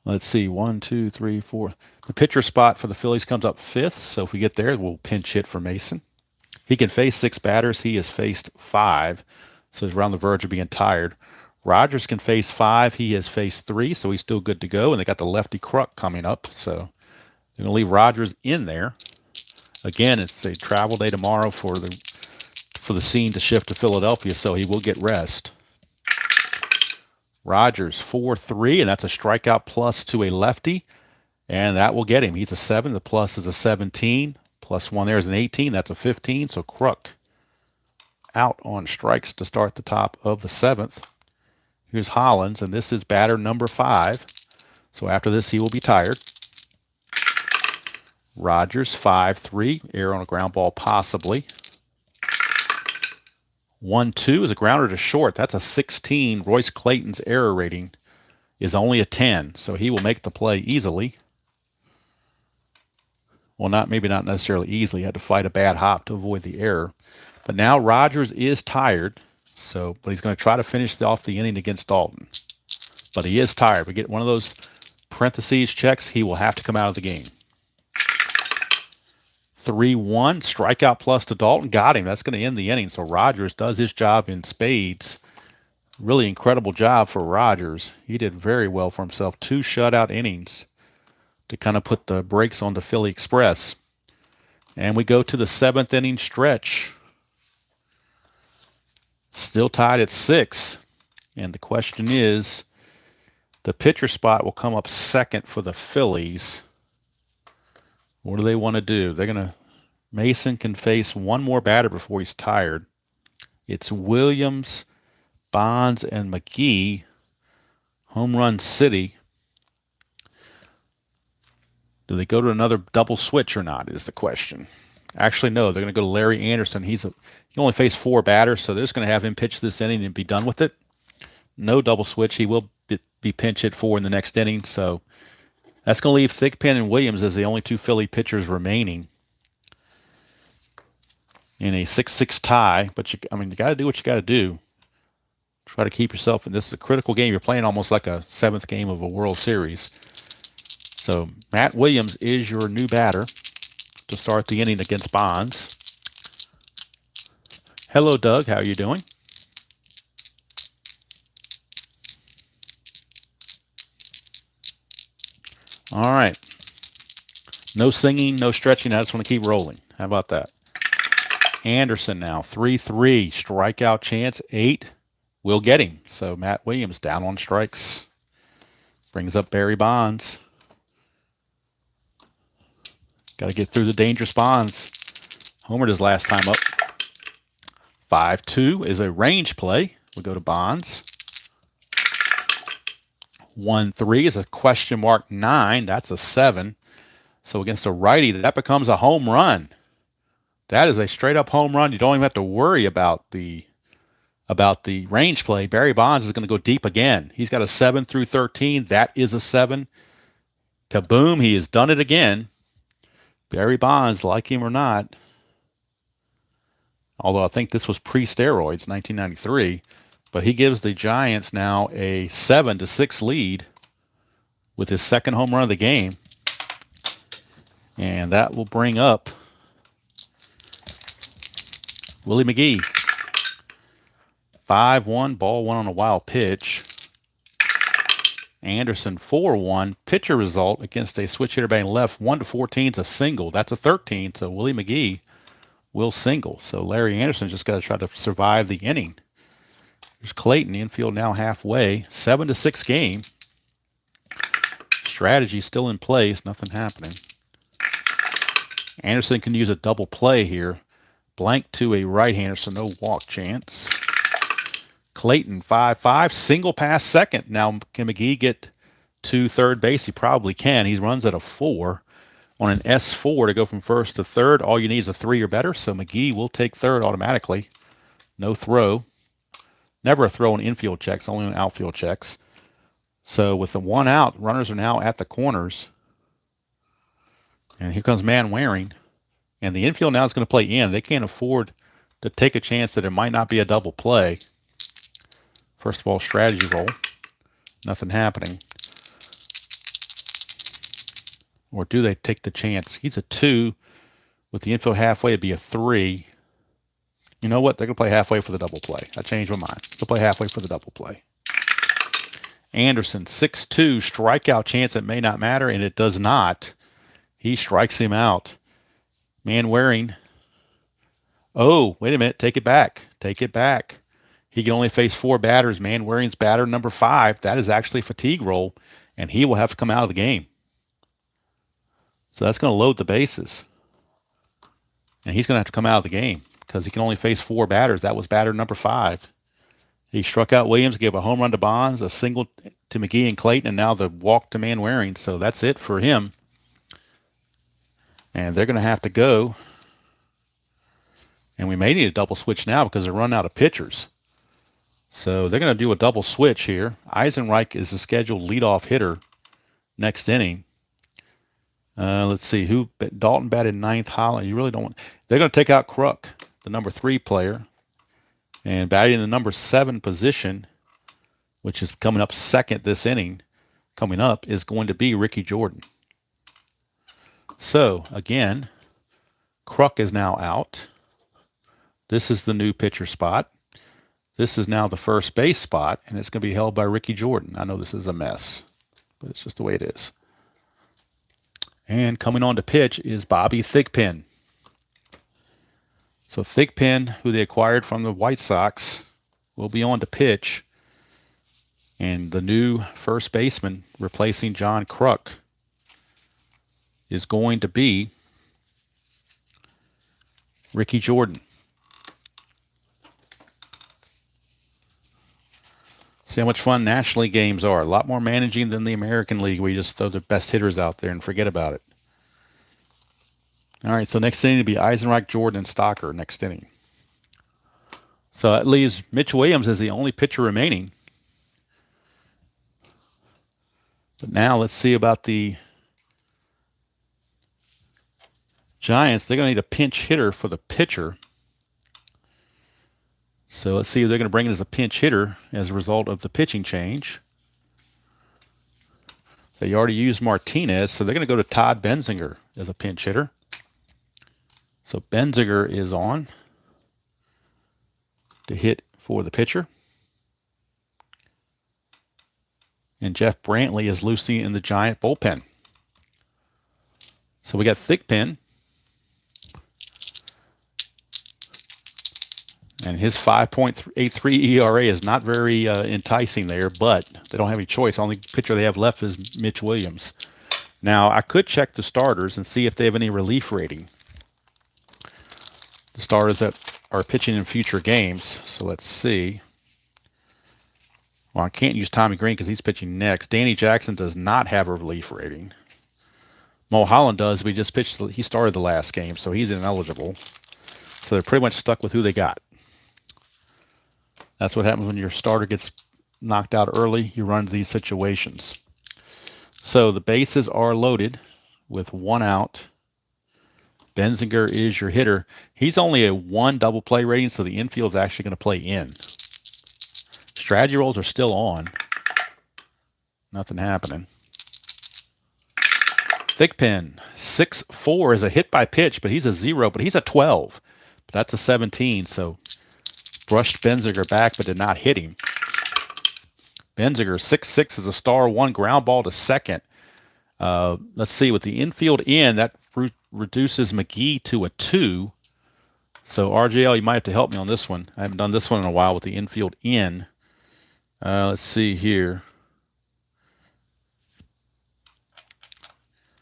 Let's see, 1, 2, 3, 4. The pitcher spot for the Phillies comes up 5th. So if we get there, we'll pinch hit for Mason. He can face 6 batters. He has faced 5. So he's around the verge of being tired. Rogers can face 5. He has faced 3. So he's still good to go. And they got the lefty Kruk coming up. So they're going to leave Rogers in there. Again, it's a travel day tomorrow for the scene to shift to Philadelphia, so he will get rest. Rogers, 4-3, and that's a strikeout plus to a lefty, and that will get him. He's a 7. The plus is a 17. Plus 1 there is an 18. That's a 15, so Kruk out on strikes to start the top of the 7th. Here's Hollins, and this is batter number 5. So after this, he will be tired. Rogers, 5-3, error on a ground ball possibly. 1-2 is a grounder to short. That's a 16. Royce Clayton's error rating is only a 10, so he will make the play easily. Well, maybe not necessarily easily. He had to fight a bad hop to avoid the error. But now Rogers is tired, but he's going to try to finish off the inning against Dalton. But he is tired. We get one of those parentheses checks, he will have to come out of the game. 3-1, strikeout plus to Dalton. Got him. That's going to end the inning. So Rogers does his job in spades. Really incredible job for Rogers. He did very well for himself. 2 shutout innings to kind of put the brakes on the Philly Express. And we go to the 7th inning stretch. Still tied at 6. And the question is, the pitcher spot will come up second for the Phillies. What do they want to do? Mason can face one more batter before he's tired. It's Williams, Bonds, and McGee. Home run city. Do they go to another double switch or not is the question. Actually, no. They're going to go to Larry Anderson. He only faced 4 batters, so they're just going to have him pitch this inning and be done with it. No double switch. He will be pinch hit for in the next inning, so that's going to leave Thigpen and Williams as the only 2 Philly pitchers remaining in a 6-6 tie. But you got to do what you got to do. Try to keep yourself, and this is a critical game. You're playing almost like a 7th game of a World Series. So Matt Williams is your new batter to start the inning against Bonds. Hello, Doug. How are you doing? All right. No singing, no stretching. I just want to keep rolling. How about that? Anderson now, 3-3. Strikeout chance, 8. We'll get him. So Matt Williams down on strikes. Brings up Barry Bonds. Got to get through the dangerous Bonds. Homered his last time up. 5-2 is a range play. We go to Bonds. 1-3 is a question mark 9. That's a 7. So against a righty, that becomes a home run. That is a straight up home run. You don't even have to worry about the range play. Barry Bonds is going to go deep again. He's got a 7 through 13. That is a 7. Kaboom, he has done it again. Barry Bonds, like him or not, although I think this was pre-steroids, 1993, but he gives the Giants now a 7-6 lead with his second home run of the game. And that will bring up Willie McGee. 5-1, ball 1 on a wild pitch. Anderson 4-1. Pitcher result against a switch hitter batting left. 1-14 is a single. That's a 13. So Willie McGee will single. So Larry Anderson's just got to try to survive the inning. There's Clayton, the infield now halfway. 7-6 game. Strategy still in place. Nothing happening. Anderson can use a double play here. Blank to a right-hander, so no walk chance. Clayton, 5-5, single past second. Now, can McGee get to third base? He probably can. He runs at a 4 on an S4 to go from first to third. All you need is a 3 or better, so McGee will take third automatically. No throw. Never a throw on infield checks, only on outfield checks. So with the 1 out, runners are now at the corners. And here comes Manwaring. And the infield now is going to play in. They can't afford to take a chance that it might not be a double play. First of all, strategy roll. Nothing happening. Or do they take the chance? He's a 2. With the infield halfway, it'd be a 3. You know what? They're going to play halfway for the double play. I changed my mind. They'll play halfway for the double play. Anderson, 6-2. Strikeout chance. It may not matter, and it does not. He strikes him out. Manwaring. Oh, wait a minute. Take it back. Take it back. He can only face 4 batters. Manwaring's batter number 5. That is actually a fatigue roll, and he will have to come out of the game. So that's going to load the bases. And he's going to have to come out of the game because he can only face 4 batters. That was batter number 5. He struck out Williams, gave a home run to Bonds, a single to McGee and Clayton, and now the walk to Manwaring. So that's it for him. And they're going to have to go And we may need a double switch now because they're running out of pitchers. So they're going to do a double switch here. Eisenreich is the scheduled leadoff hitter next inning. Let's see who Dalton batted ninth. Holland. You really don't want. They're going to take out Kruk, the number 3 player, and batting in the number 7 position, which is coming up second this inning. Coming up is going to be Ricky Jordan. So again, Kruk is now out. This is the new pitcher spot. This is now the first base spot, and it's going to be held by Ricky Jordan. I know this is a mess, but it's just the way it is. And coming on to pitch is Bobby Thigpen. So Thigpen, who they acquired from the White Sox, will be on to pitch. And the new first baseman replacing John Kruk is going to be Ricky Jordan. See how much fun National League games are. A lot more managing than the American League, where you just throw the best hitters out there and forget about it. All right, so next inning will be Eisenreich, Jordan, and Stocker next inning. So that leaves Mitch Williams as the only pitcher remaining. But now let's see about the Giants. They're going to need a pinch hitter for the pitcher. So let's see if they're going to bring in as a pinch hitter as a result of the pitching change. They already used Martinez, so they're going to go to Todd Benzinger as a pinch hitter. So Benzinger is on to hit for the pitcher. And Jeff Brantley is loosely in the Giant bullpen. So we got Thigpen. And his 5.83 ERA is not very enticing there, but they don't have any choice. The only pitcher they have left is Mitch Williams. Now, I could check the starters and see if they have any relief rating. The starters that are pitching in future games. So let's see. Well, I can't use Tommy Green because he's pitching next. Danny Jackson does not have a relief rating. Mo Holland does, but he started the last game, so he's ineligible. So they're pretty much stuck with who they got. That's what happens when your starter gets knocked out early. You run into these situations. So the bases are loaded with 1 out. Benzinger is your hitter. He's only a 1 double play rating, so the infield's actually going to play in. Strategy rolls are still on. Nothing happening. Thigpen, 6'4" is a hit by pitch, but he's a 0, but he's a 12. But that's a 17, so brushed Benzinger back, but did not hit him. Benzinger, 6'6", is a star, 1 ground ball to second. Let's see, with the infield in, that reduces McGee to a 2. So RJL, you might have to help me on this one. I haven't done this one in a while with the infield in. Let's see here.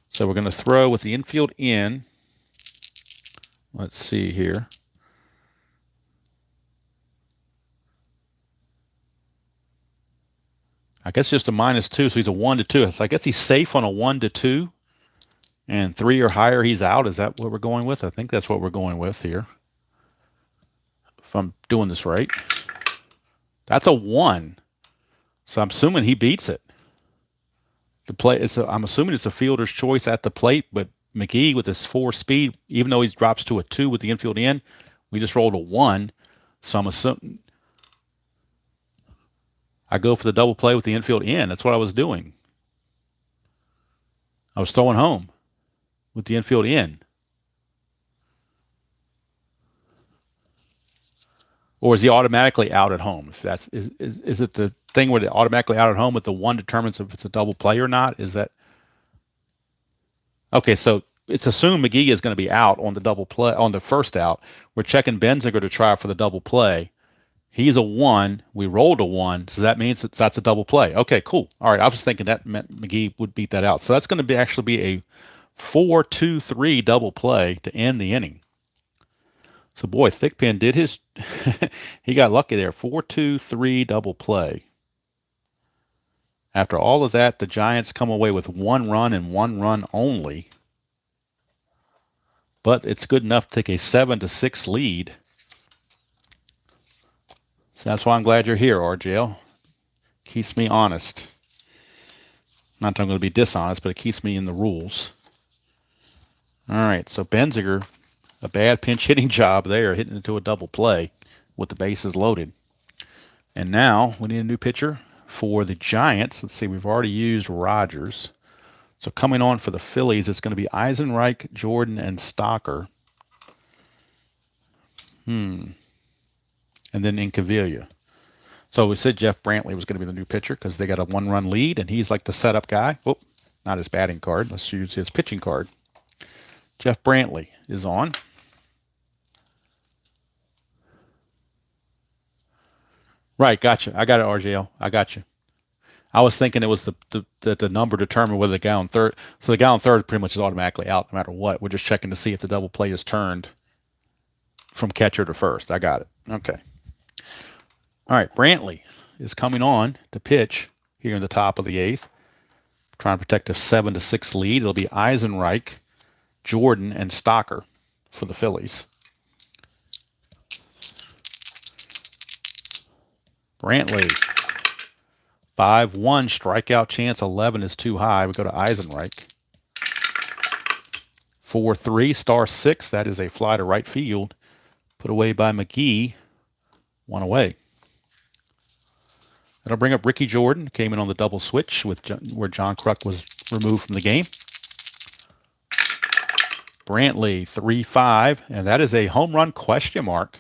So we're going to throw with the infield in. Let's see here. I guess just a -2, so he's a 1 to 2. So I guess he's safe on a 1 to 2. And 3 or higher, he's out. Is that what we're going with? I think that's what we're going with here. If I'm doing this right. That's a 1. So I'm assuming he beats it. I'm assuming it's a fielder's choice at the plate, but McGee with his 4 speed, even though he drops to a 2 with the infield in, we just rolled a 1. So I'm assuming I go for the double play with the infield in. That's what I was doing. I was throwing home with the infield in. Or is he automatically out at home? If that's is it the thing where they're automatically out at home with the 1 determines if it's a double play or not? Is that okay? So it's assumed McGee is going to be out on the double play on the first out. We're checking Benzinger to try for the double play. He's a 1. We rolled a 1, so that means that's a double play. Okay, cool. All right, I was thinking that meant McGee would beat that out. So that's going to actually be a 4-2-3 double play to end the inning. So boy, Thigpen did his. He got lucky there. 4-2-3 double play. After all of that, the Giants come away with 1 run and 1 run only. But it's good enough to take a 7-6 lead So that's why I'm glad you're here, RJL. Keeps me honest. Not that I'm going to be dishonest, but it keeps me in the rules. All right, so Benziger, a bad pinch hitting job there, hitting into a double play with the bases loaded. And now we need a new pitcher for the Giants. Let's see, we've already used Rogers. So coming on for the Phillies, it's going to be Eisenreich, Jordan, and Stocker. And then Incaviglia. So we said Jeff Brantley was going to be the new pitcher because they got a one-run lead, and he's like the setup guy. Oh, not his batting card. Let's use his pitching card. Jeff Brantley is on. Right, gotcha. I got it, RJL. I got you. I was thinking it was the number determined whether the guy on third. So the guy on third pretty much is automatically out no matter what. We're just checking to see if the double play is turned from catcher to first. I got it. Okay. All right, Brantley is coming on to pitch here in the top of the eighth. Trying to protect a 7-6 lead. It'll be Eisenreich, Jordan, and Stocker for the Phillies. Brantley, 5-1, strikeout chance 11 is too high. We go to Eisenreich. 4-3, star 6, that is a fly to right field. Put away by McGee, 1 away. That'll bring up Ricky Jordan, came in on the double switch with where John Kruk was removed from the game. Brantley, 3-5, and that is a home run question mark.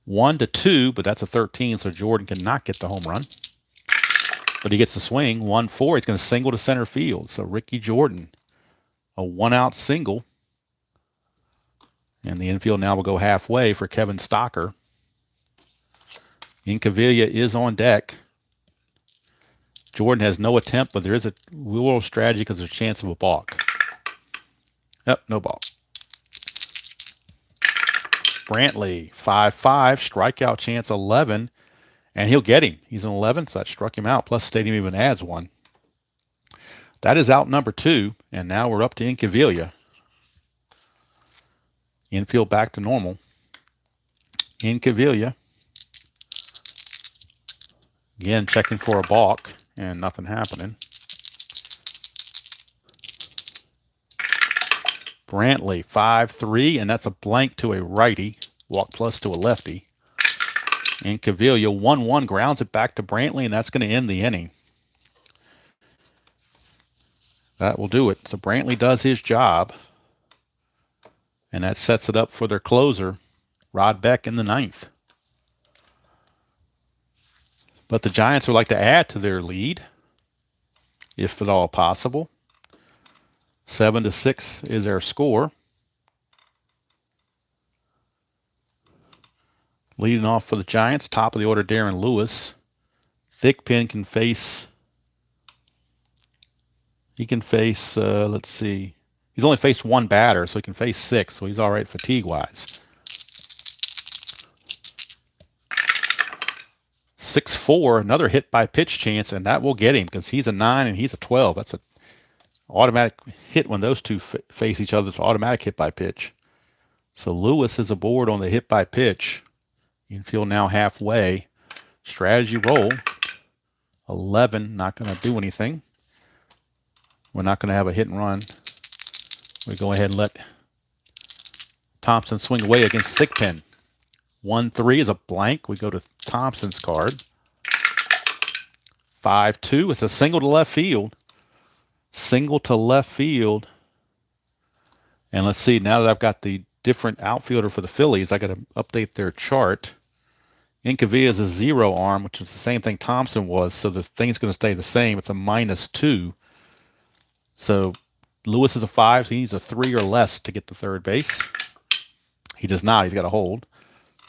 1-2, but that's a 13, so Jordan cannot get the home run. But he gets the swing, 1-4. He's going to single to center field. So Ricky Jordan, a one-out single. And the infield now will go halfway for Kevin Stocker. Incaviglia is on deck. Jordan has no attempt, but there is a real strategy because there's a chance of a balk. Yep, no balk. Brantley, 5-5, strikeout chance 11, and he'll get him. He's an 11, so that struck him out, plus Stadium even adds 1. That is out number 2, and now we're up to Incaviglia. Infield back to normal. Incaviglia. Again, checking for a balk, and nothing happening. Brantley, 5-3, and that's a blank to a righty. Walk plus to a lefty. Incaviglia, 1-1, grounds it back to Brantley, and that's going to end the inning. That will do it. So Brantley does his job, and that sets it up for their closer, Rod Beck, in the 9th. But the Giants would like to add to their lead, if at all possible. 7-6 is their score. Leading off for the Giants, top of the order, Darren Lewis. Thigpen can face. He can face. Let's see. He's only faced 1 batter, so he can face 6. So he's all right fatigue-wise. 6-4, another hit by pitch chance, and that will get him because he's a 9 and he's a 12. That's an automatic hit when those two face each other. It's an automatic hit by pitch. So Lewis is aboard on the hit by pitch. Infield now halfway. Strategy roll. 11, not going to do anything. We're not going to have a hit and run. We go ahead and let Thompson swing away against Thigpen. 1-3 is a blank. We go to Thompson's card. 5-2. It's a single to left field. Single to left field. And let's see, now that I've got the different outfielder for the Phillies, I got to update their chart. Incaviglia is a 0 arm, which is the same thing Thompson was, so the thing's going to stay the same. It's a -2. So Lewis is a 5, so he needs a 3 or less to get to third base. He does not. He's got to hold.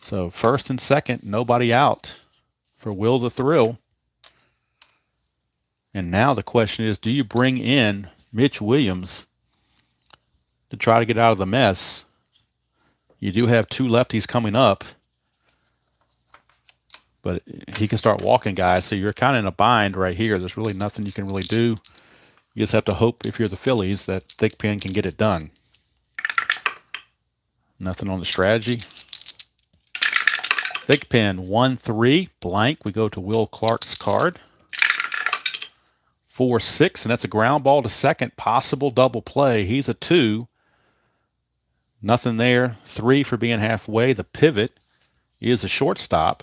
So first and second, nobody out for Will the Thrill. And now the question is, do you bring in Mitch Williams to try to get out of the mess? You do have 2 lefties coming up, but he can start walking guys, so you're kind of in a bind right here. There's really nothing you can really do. You just have to hope, if you're the Phillies, that Thigpen can get it done. Nothing on the strategy. Thigpen 1-3 blank. We go to Will Clark's card. 4-6, and that's a ground ball to second. Possible double play. He's a 2. Nothing there. 3 for being halfway. The pivot is a shortstop.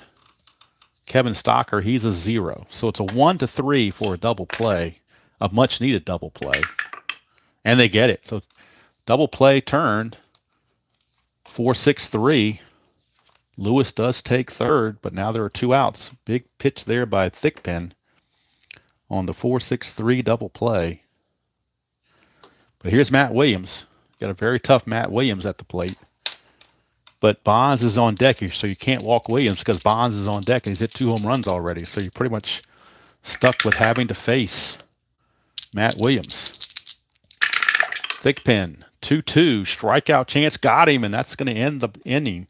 Kevin Stocker, he's a 0. So it's a 1-3 for a double play, a much needed double play. And they get it. So double play turned. 4-6-3. Lewis does take third, but now there are 2 outs. Big pitch there by Thigpen on the 4-6-3 double play. But here's Matt Williams. Got a very tough Matt Williams at the plate. But Bonds is on deck here, so you can't walk Williams because Bonds is on deck and he's hit 2 home runs already. So you're pretty much stuck with having to face Matt Williams. Thigpen, 2-2, strikeout chance, got him, and that's going to end the inning.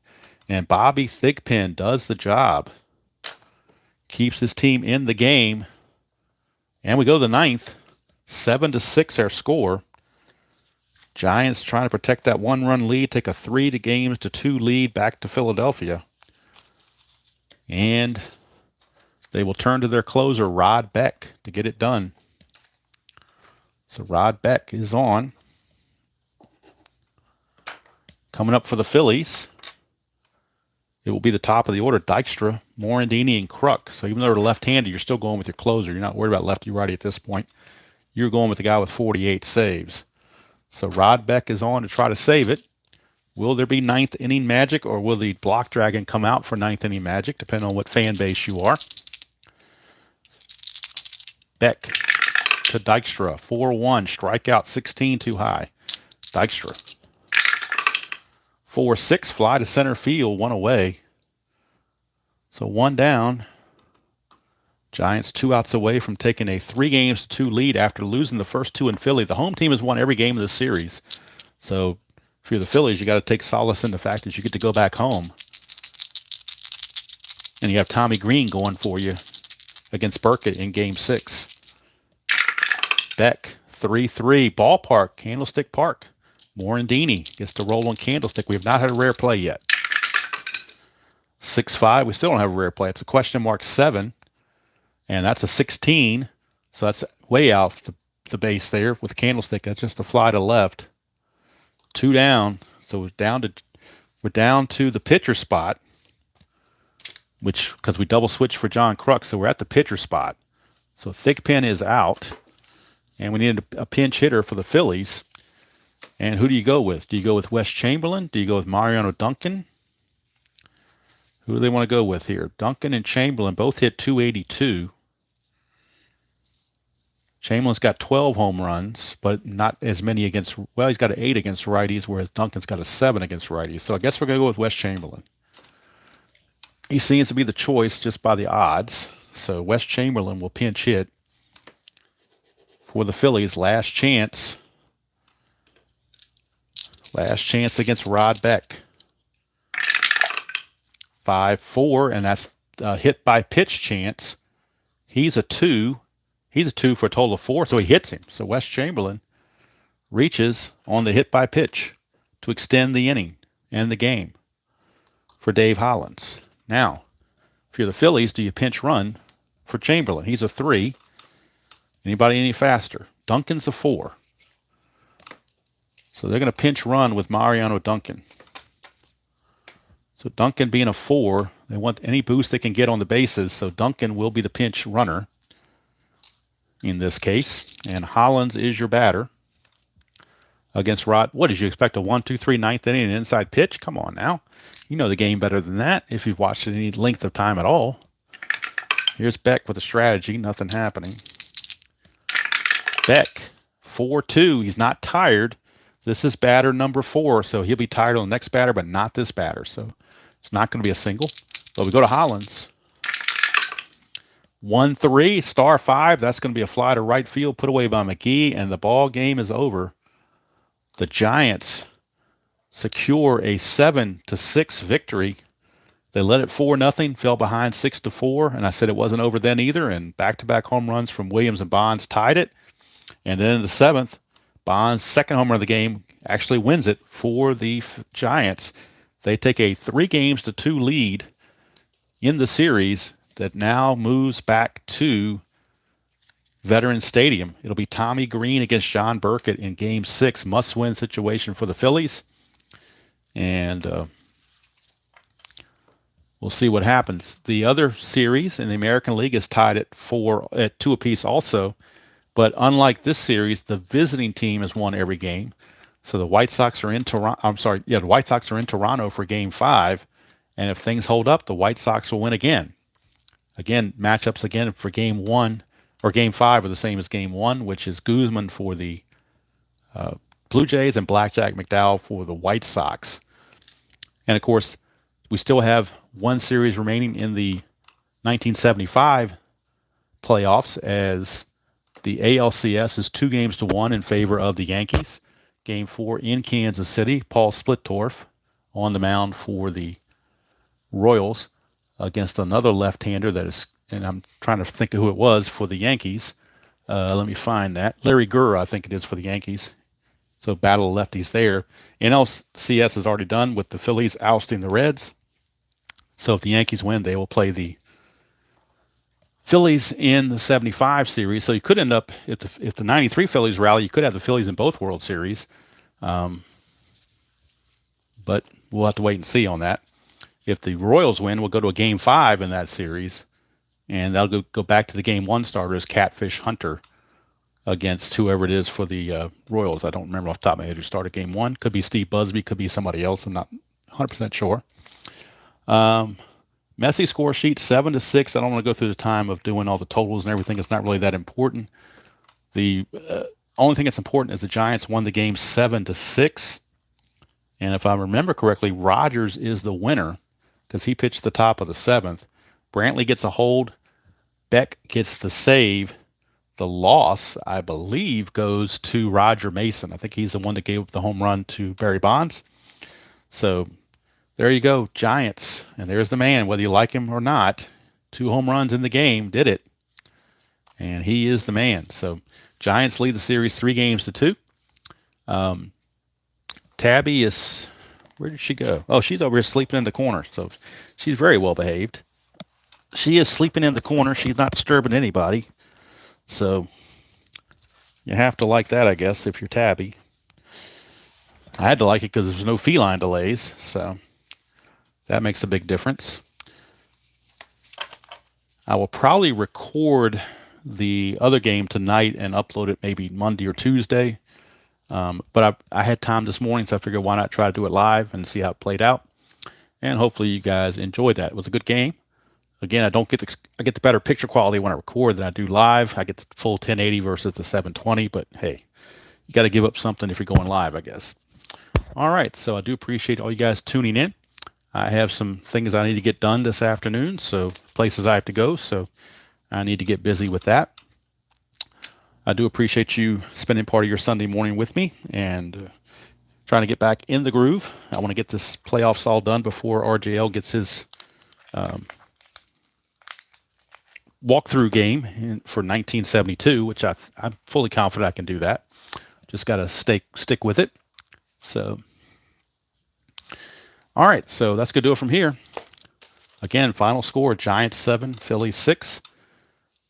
And Bobby Thigpen does the job. Keeps his team in the game. And we go to the 9th. 7-6 our score. Giants trying to protect that 1-run lead, take a 3-2 lead back to Philadelphia. And they will turn to their closer, Rod Beck, to get it done. So Rod Beck is on. Coming up for the Phillies, it will be the top of the order, Dykstra, Morandini, and Kruk. So even though they're left-handed, you're still going with your closer. You're not worried about lefty-righty at this point. You're going with the guy with 48 saves. So Rod Beck is on to try to save it. Will there be 9th inning magic, or will the block dragon come out for 9th inning magic, depending on what fan base you are? Beck to Dykstra, 4-1, strikeout 16 too high. Dykstra. 4-6, fly to center field, 1 away. So 1 down. Giants 2 outs away from taking a 3-2 lead after losing the first 2 in Philly. The home team has won every game of the series. So if you're the Phillies, you got to take solace in the fact that you get to go back home. And you have Tommy Green going for you against Burkett in Game 6. Beck, 3-3, ballpark, Candlestick Park. Morandini gets to roll on Candlestick. We have not had a rare play yet. 6-5, we still don't have a rare play. It's a question mark 7. And that's a 16. So that's way out the base there with Candlestick. That's just a fly to left. 2 down. So we're down to the pitcher spot, which because we double switched for John Kruk, so we're at the pitcher spot. So Thigpen is out. And we need a pinch hitter for the Phillies. And who do you go with? Do you go with Wes Chamberlain? Do you go with Mariano Duncan? Who do they want to go with here? Duncan and Chamberlain both hit .282. Chamberlain's got 12 home runs, but not as many against, well, he's got an 8 against righties, whereas Duncan's got a 7 against righties. So I guess we're going to go with Wes Chamberlain. He seems to be the choice just by the odds. So Wes Chamberlain will pinch hit for the Phillies. Last chance. Last chance against Rod Beck. 5-4, and that's a hit by pitch chance. He's a 2. He's a 2 for a total of 4, so he hits him. So Wes Chamberlain reaches on the hit by pitch to extend the inning and the game for Dave Hollins. Now, if you're the Phillies, do you pinch run for Chamberlain? He's a 3. Anybody any faster? Duncan's a 4. So they're going to pinch run with Mariano Duncan. So Duncan being a 4, they want any boost they can get on the bases, so Duncan will be the pinch runner in this case. And Hollins is your batter against Rod. What, did you expect a 1-2-3 9th inning and inside pitch? Come on now. You know the game better than that if you've watched it any length of time at all. Here's Beck with a strategy. Nothing happening. Beck, 4-2. He's not tired. This is batter number 4, so he'll be tired on the next batter, but not this batter. So it's not going to be a single. But we go to Hollins. 1-3, star 5. That's going to be a fly to right field, put away by McGee, and the ball game is over. The Giants secure a 7-6 victory. They led it 4-0, fell behind 6-4, and I said it wasn't over then either, and back-to-back home runs from Williams and Bonds tied it. And then in the 7th, Bonds' second home run of the game actually wins it for the Giants. They take a 3-2 lead in the series that now moves back to Veterans Stadium. It'll be Tommy Green against John Burkett in Game 6, must-win situation for the Phillies. And we'll see what happens. The other series in the American League is tied at 2 apiece also. But unlike this series, the visiting team has won every game. So the White Sox are in Toronto. The White Sox are in Toronto for Game 5. And if things hold up, the White Sox will win again. Again, matchups again for Game 1 or Game 5 are the same as Game 1, which is Guzman for the Blue Jays and Blackjack McDowell for the White Sox. And of course, we still have one series remaining in the 1975 playoffs, as the ALCS is 2-1 in favor of the Yankees. Game 4 in Kansas City, Paul Splittorff on the mound for the Royals against another left-hander that is, and I'm trying to think of who it was for the Yankees. Let me find that. Larry Gurr, I think it is, for the Yankees. So battle of lefties there. NLCS is already done with the Phillies ousting the Reds. So if the Yankees win, they will play the Phillies in the 75 series. So you could end up, if the 93 Phillies rally, you could have the Phillies in both World Series. But we'll have to wait and see on that. If the Royals win, we'll go to a Game 5 in that series. And that'll go back to the Game 1 starters, Catfish Hunter, against whoever it is for the Royals. I don't remember off the top of my head who started Game 1. Could be Steve Busby, could be somebody else. I'm not 100% sure. Messy score sheet, 7-6. I don't want to go through the time of doing all the totals and everything. It's not really that important. The only thing that's important is the Giants won the game 7-6. And if I remember correctly, Rogers is the winner because he pitched the top of the 7th. Brantley gets a hold. Beck gets the save. The loss, I believe, goes to Roger Mason. I think he's the one that gave up the home run to Barry Bonds. So there you go, Giants. And there's the man, whether you like him or not. 2 home runs in the game, did it. And he is the man. So Giants lead the series 3-2. Tabby is, where did she go? Oh, she's over here sleeping in the corner. So she's very well behaved. She is sleeping in the corner. She's not disturbing anybody. So you have to like that, I guess, if you're Tabby. I had to like it because there's no feline delays. So that makes a big difference. I will probably record the other game tonight and upload it maybe Monday or Tuesday. But I had time this morning, so I figured why not try to do it live and see how it played out. And hopefully you guys enjoyed that. It was a good game. Again, I get the better picture quality when I record than I do live. I get the full 1080 versus the 720, but hey, you got to give up something if you're going live, I guess. All right, so I do appreciate all you guys tuning in. I have some things I need to get done this afternoon, so places I have to go, so I need to get busy with that. I do appreciate you spending part of your Sunday morning with me and trying to get back in the groove. I want to get this playoffs all done before RJL gets his walkthrough game for 1972, which I'm fully confident I can do that. Just got to stick with it. So, all right, so that's going to do it from here. Again, final score, Giants 7, Phillies 6.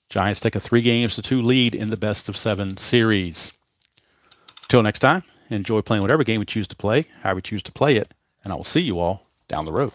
Giants take a 3-2 lead in the best-of-7 series. Till next time, enjoy playing whatever game we choose to play, however we choose to play it, and I will see you all down the road.